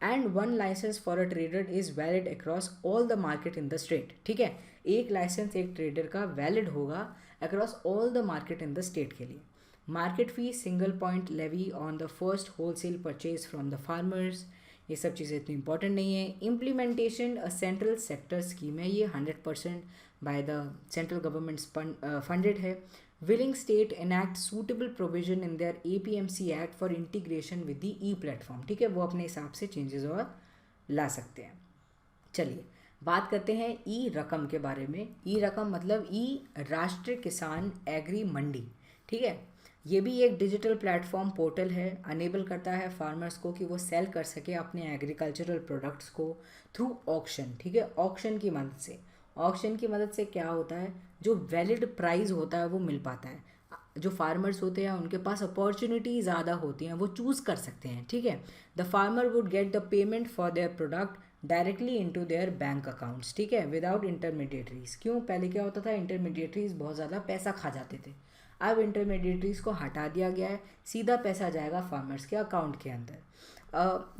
and 1 licence for a trader is valid across all the market in the state. ठीक है, एक licence एक trader का valid होगा across all the market in the state के लिए. Market fee single point levy on the first wholesale purchase from the farmers. ये सब चीज़ें इतनी इंपॉर्टेंट नहीं है. Implementation a central sector scheme है, ये 100% by the central government funded है. Willing state enact suitable provision in their APMC act for integration with the e platform. ठीक है, वो अपने हिसाब से चेंजेस और ला सकते हैं. चलिए बात करते हैं E-रकम के बारे में. E-रकम मतलब ई राष्ट्रीय किसान एग्री मंडी. ठीक है, ये भी एक डिजिटल प्लेटफॉर्म पोर्टल है, अनेबल करता है फार्मर्स को कि वो सेल कर सके अपने एग्रीकल्चरल प्रोडक्ट्स को थ्रू ऑक्शन. ठीक है, ऑक्शन की मदद से, ऑक्शन की मदद से क्या होता है, जो वैलिड प्राइस होता है वो मिल पाता है. जो फार्मर्स होते हैं उनके पास अपॉर्चुनिटी ज़्यादा होती हैं, वो चूज़ कर सकते हैं. ठीक है, the farmer would get the payment for their product directly into their bank accounts. ठीक है, विदाउट इंटरमीडिएटरीज. क्यों, पहले क्या होता था, इंटरमीडिएटरीज बहुत ज़्यादा पैसा खा जाते थे. अब इंटरमीडिएटरीज को हटा दिया गया है, सीधा पैसा जाएगा फार्मर्स के अकाउंट के अंदर.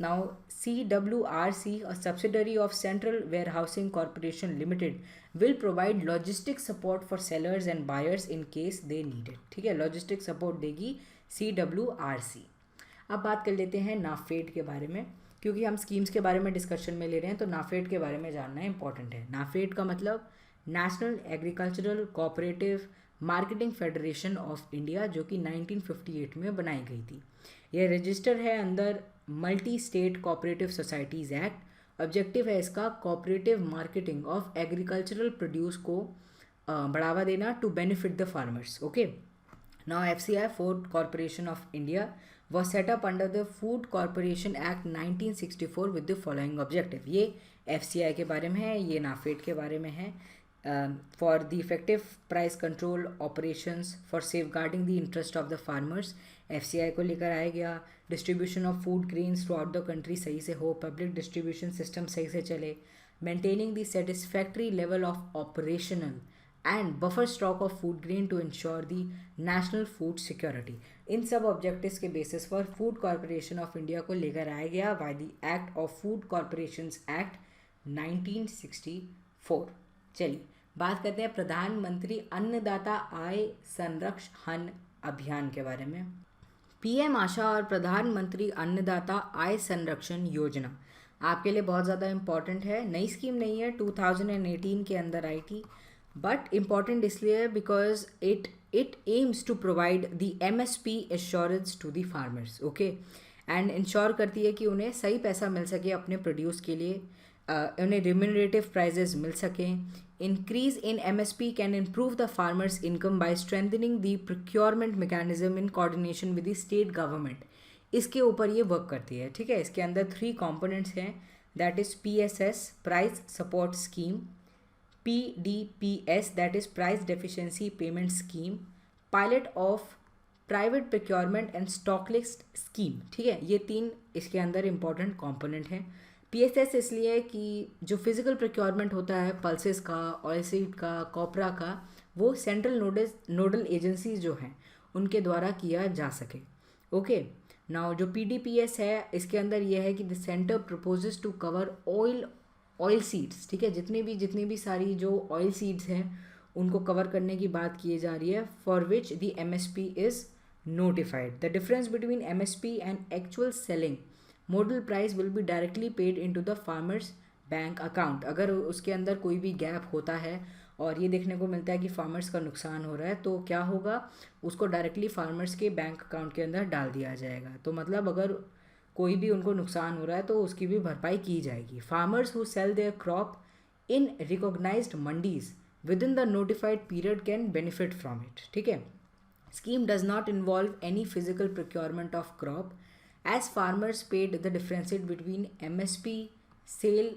Now CWRC, a subsidiary of Central Warehousing Corporation Limited, will provide logistic support for sellers and buyers in case they need it. ठीक है, लॉजिस्टिक सपोर्ट देगी CWRC. अब बात कर लेते हैं नाफेड के बारे में, क्योंकि हम स्कीम्स के बारे में डिस्कशन में ले रहे हैं तो नाफेड के बारे में जानना इंपॉर्टेंट है. नाफेड का मतलब national agricultural cooperative marketing federation of India, जो कि 1958 में बनाई गई थी. यह रजिस्टर है अंदर multi state cooperative societies act. Objective है इसका cooperative marketing of agricultural produce को बढ़ावा देना to benefit the farmers. Okay, now FCI, food corporation of India, was setup under the food corporation act 1964 with the following objective. ये FCI के बारे में है, ये नाफेड के बारे में है. For the effective price control operations for safeguarding the interest of the farmers, FCI को लेकर आया गया. Distribution of food grains throughout the country सही से हो, पब्लिक डिस्ट्रीब्यूशन सिस्टम सही से चले, maintaining the satisfactory level of operational and buffer stock of food grain to ensure the national food security. इन सब ऑब्जेक्टिव्स के बेसिस पर फूड कॉरपोरेशन ऑफ इंडिया को लेकर आया गया by the act of food corporations act 1964। चलिए बात करते हैं प्रधानमंत्री अन्नदाता आय संरक्षण अभियान के बारे में। पीएम आशा और प्रधानमंत्री अन्नदाता आय संरक्षण योजना आपके लिए बहुत ज़्यादा इम्पॉर्टेंट है। नई स्कीम नहीं है, 2018 के अंदर आई थी, बट इम्पॉर्टेंट इसलिए है because it aims to provide the MSP assurance to the farmers, okay, and ensure करती है कि उन्हें सही पैसा मिल सके अपने प्रोड्यूस के लिए, उन्हें रिम्यूनरेटिव प्राइजेस मिल सकें। Increase in MSP can improve the farmers income by strengthening the procurement mechanism in coordination with the state government. इसके ऊपर ये वर्क करती है, ठीक है। इसके अंदर 3 कंपोनेंट्स हैं, that is PSS price support scheme, PDPS that is price deficiency payment scheme, pilot of private procurement and stockist scheme, ठीक है। ये 3 इसके अंदर इंपॉर्टेंट कंपोनेंट हैं। पीएसएस इसलिए कि जो फिजिकल प्रोक्योरमेंट होता है पल्सेस का, ऑयल सीड का, कॉपरा का, वो सेंट्रल नोडल एजेंसीज जो हैं उनके द्वारा किया जा सके, ओके। नाउ जो पीडीपीएस है इसके अंदर ये है कि the centre proposes to cover oil seeds, ठीक है, जितनी भी सारी जो ऑयल सीड्स हैं उनको कवर करने की बात की जा रही है, for which the MSP is notified. The difference between MSP and actual selling model price will be directly paid into the farmer's bank account. अगर उसके अंदर कोई भी गैप होता है और ये देखने को मिलता है कि फार्मर्स का नुकसान हो रहा है तो क्या होगा, उसको डायरेक्टली फार्मर्स के बैंक अकाउंट के अंदर डाल दिया जाएगा। तो मतलब अगर कोई भी उनको नुकसान हो रहा है तो उसकी भी भरपाई की जाएगी। Farmers who sell their crop in recognised mandis within the notified period can benefit from it, ठीक है। Scheme does not involve any physical procurement of crop as farmers paid the difference between MSP, sale,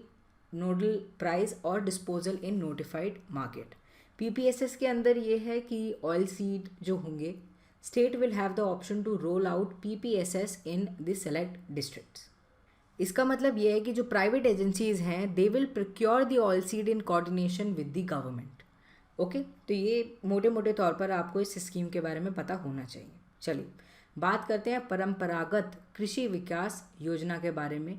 nodal price और disposal in notified market. PPSS के अंदर ये है कि oil seed जो होंगे state will have the option to roll out PPSS in the select districts. इसका मतलब ये है कि जो प्राइवेट एजेंसीज हैं they will procure the oil seed in coordination with the government. Okay तो ये मोटे मोटे तौर पर आपको इस स्कीम के बारे में पता होना चाहिए। चलिए बात करते हैं परंपरागत कृषि विकास योजना के बारे में।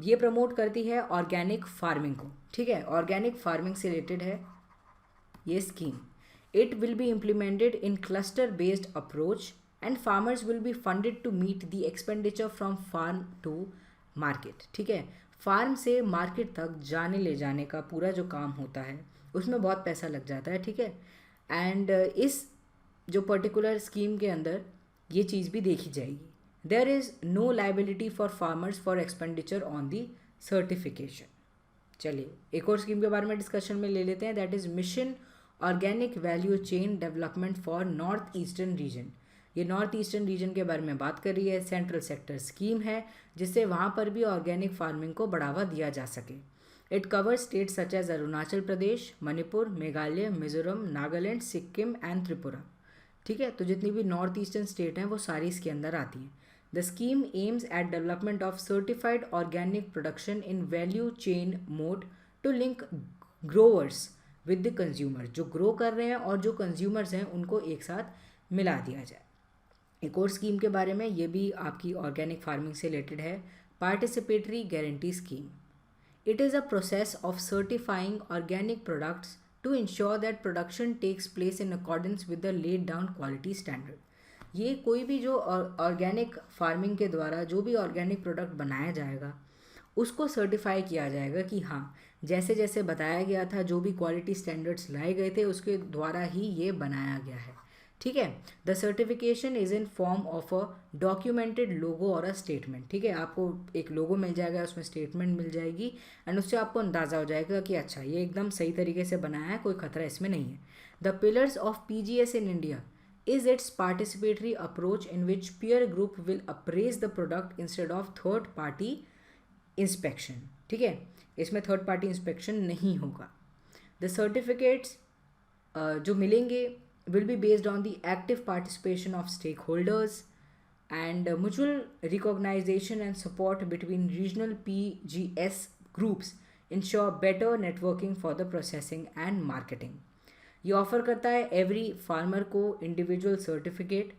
ये प्रमोट करती है ऑर्गेनिक फार्मिंग को, ठीक है, ऑर्गेनिक फार्मिंग से रिलेटेड है ये scheme. It will be implemented in cluster based approach and farmers will be funded to meet the expenditure from farm to market, ठीक है। फार्म से मार्केट तक जाने ले जाने का पूरा जो काम होता है उसमें बहुत पैसा लग जाता है, ठीक है। एंड इस जो पर्टिकुलर स्कीम के अंदर ये चीज़ भी देखी जाएगी। There is no liability for farmers for expenditure on the certification. चलिए एक और स्कीम के बारे में डिस्कशन में ले लेते हैं, that is mission organic value chain development for north eastern region. ये नॉर्थ ईस्टर्न रीजन के बारे में बात कर रही है, सेंट्रल सेक्टर स्कीम है जिससे वहाँ पर भी ऑर्गेनिक फार्मिंग को बढ़ावा दिया जा सके। It covers states such as Arunachal Pradesh, Manipur, Meghalaya, Mizoram, Nagaland, Sikkim and Tripura, ठीक है। तो जितनी भी नॉर्थ ईस्टर्न स्टेट हैं वो सारी इसके अंदर आती हैं। The scheme aims at development of certified organic production in value chain mode to link growers with the consumer. जो ग्रो कर रहे हैं और जो कंज्यूमर्स हैं उनको एक साथ मिला दिया जाए। एक और स्कीम के बारे में, ये भी आपकी ऑर्गेनिक फार्मिंग से रिलेटेड है, participatory guarantee scheme. It is a process of certifying organic products to ensure that production takes place in accordance with the laid down quality standard. ये कोई भी जो ऑर्गेनिक फार्मिंग के द्वारा जो भी ऑर्गेनिक प्रोडक्ट बनाया जाएगा उसको सर्टिफाई किया जाएगा कि हाँ जैसे जैसे बताया गया था, जो भी क्वालिटी स्टैंडर्ड्स लाए गए थे उसके द्वारा ही ये बनाया गया है, ठीक है। The certification is in form of a documented logo और अ स्टेटमेंट, ठीक है। आपको एक लोगो मिल जाएगा, उसमें स्टेटमेंट मिल जाएगी एंड उससे आपको अंदाज़ा हो जाएगा कि अच्छा ये एकदम सही तरीके से बनाया है, कोई खतरा इसमें नहीं है। The pillars of PGS in India is it's participatory approach in which peer group will apprise the product instead of third party inspection, ठीक है। इसमें थर्ड पार्टी इंस्पेक्शन नहीं होगा। द सर्टिफिकेट्स जो मिलेंगे will be based on the active participation of stakeholders and mutual recognition and support between regional PGS groups ensure better networking for the processing and marketing. ये offer करता है every farmer को individual certificate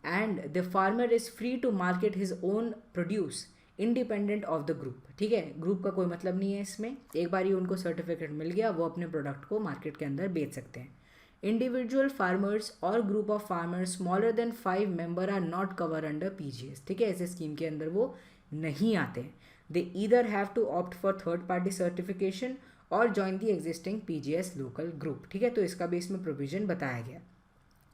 and the farmer is free to market his own produce independent of the group. ठीक है, group का कोई मतलब नहीं है इसमें। एक बार ही उनको सर्टिफिकेट मिल गया, वो अपने प्रोडक्ट को मार्केट के अंदर बेच सकते हैं। इंडिविजुअल फार्मर्स और group of farmers smaller than 5 member are not cover under PGS. ठीक है, ऐसे स्कीम के अंदर वो नहीं आते हैं। They either have to opt for third party certification और join the existing PGS local group. ठीक है, तो इसका भी इसमें प्रोविजन बताया गया।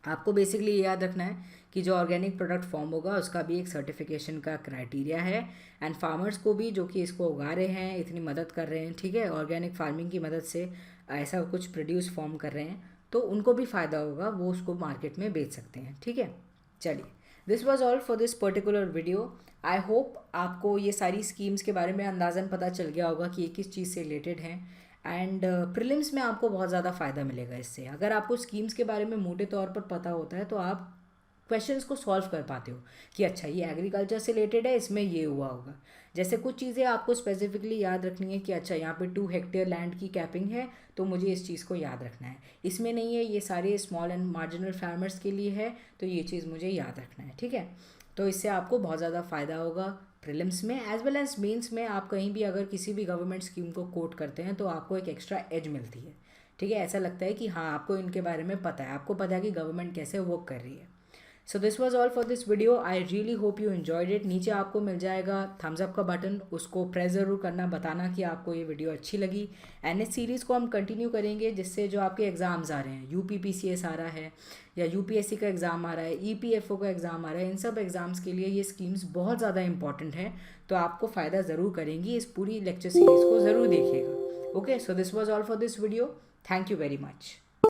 आपको बेसिकली ये याद रखना है कि जो ऑर्गेनिक प्रोडक्ट फॉर्म होगा उसका भी एक सर्टिफिकेशन का क्राइटेरिया है, एंड फार्मर्स को भी जो कि इसको उगा रहे हैं, इतनी मदद कर रहे हैं, ठीक है, ऑर्गेनिक फार्मिंग की मदद से ऐसा कुछ प्रोड्यूस फॉर्म कर रहे हैं, तो उनको भी फ़ायदा होगा, वो उसको मार्केट में बेच सकते हैं। ठीक है, चलिए, this was all for this particular video. I hope आपको ये सारी स्कीम्स के बारे में अंदाज़न पता चल गया होगा कि ये किस चीज़ से रिलेटेड हैं, एंड प्रीलिम्स में आपको बहुत ज़्यादा फ़ायदा मिलेगा इससे। अगर आपको स्कीम्स के बारे में मोटे तौर पर पता होता है तो आप क्वेश्चंस को सॉल्व कर पाते हो कि अच्छा ये एग्रीकल्चर से रिलेटेड है, इसमें ये हुआ होगा। जैसे कुछ चीज़ें आपको स्पेसिफिकली याद रखनी है कि अच्छा यहाँ पे 2 हेक्टेयर लैंड की कैपिंग है, तो मुझे इस चीज़ को याद रखना है। इसमें नहीं है, ये सारे स्मॉल एंड मार्जिनल फार्मर्स के लिए है, तो ये चीज़ मुझे याद रखना है। ठीक है, तो इससे आपको बहुत ज़्यादा फ़ायदा होगा प्रीलिम्स में एज वेल एज मेंस में। आप कहीं भी अगर किसी भी गवर्नमेंट स्कीम को कोट करते हैं तो आपको एक एक्स्ट्रा एज मिलती है। ठीक है, ऐसा लगता है कि हाँ आपको इनके बारे में पता है, आपको पता है कि गवर्नमेंट कैसे वर्क कर रही है। So this was all for this video. I really hope you enjoyed it. नीचे आपको मिल जाएगा थम्स अप का बटन, उसको प्रेस ज़रूर करना, बताना कि आपको ये वीडियो अच्छी लगी। एंड इस सीरीज़ को हम कंटिन्यू करेंगे, जिससे जो आपके एग्ज़ाम्स आ रहे हैं, यूपीपीसीएस आ रहा है या यूपीएससी का एग्ज़ाम आ रहा है, ईपीएफओ का एग्ज़ाम आ रहा है, इन सब एग्ज़ाम्स के लिए ये स्कीम्स बहुत ज़्यादा इंपॉर्टेंट है, तो आपको फ़ायदा ज़रूर करेंगी। इस पूरी लेक्चर सीरीज़ को ज़रूर देखिएगा। Okay, so this was all for this video. Thank you very much.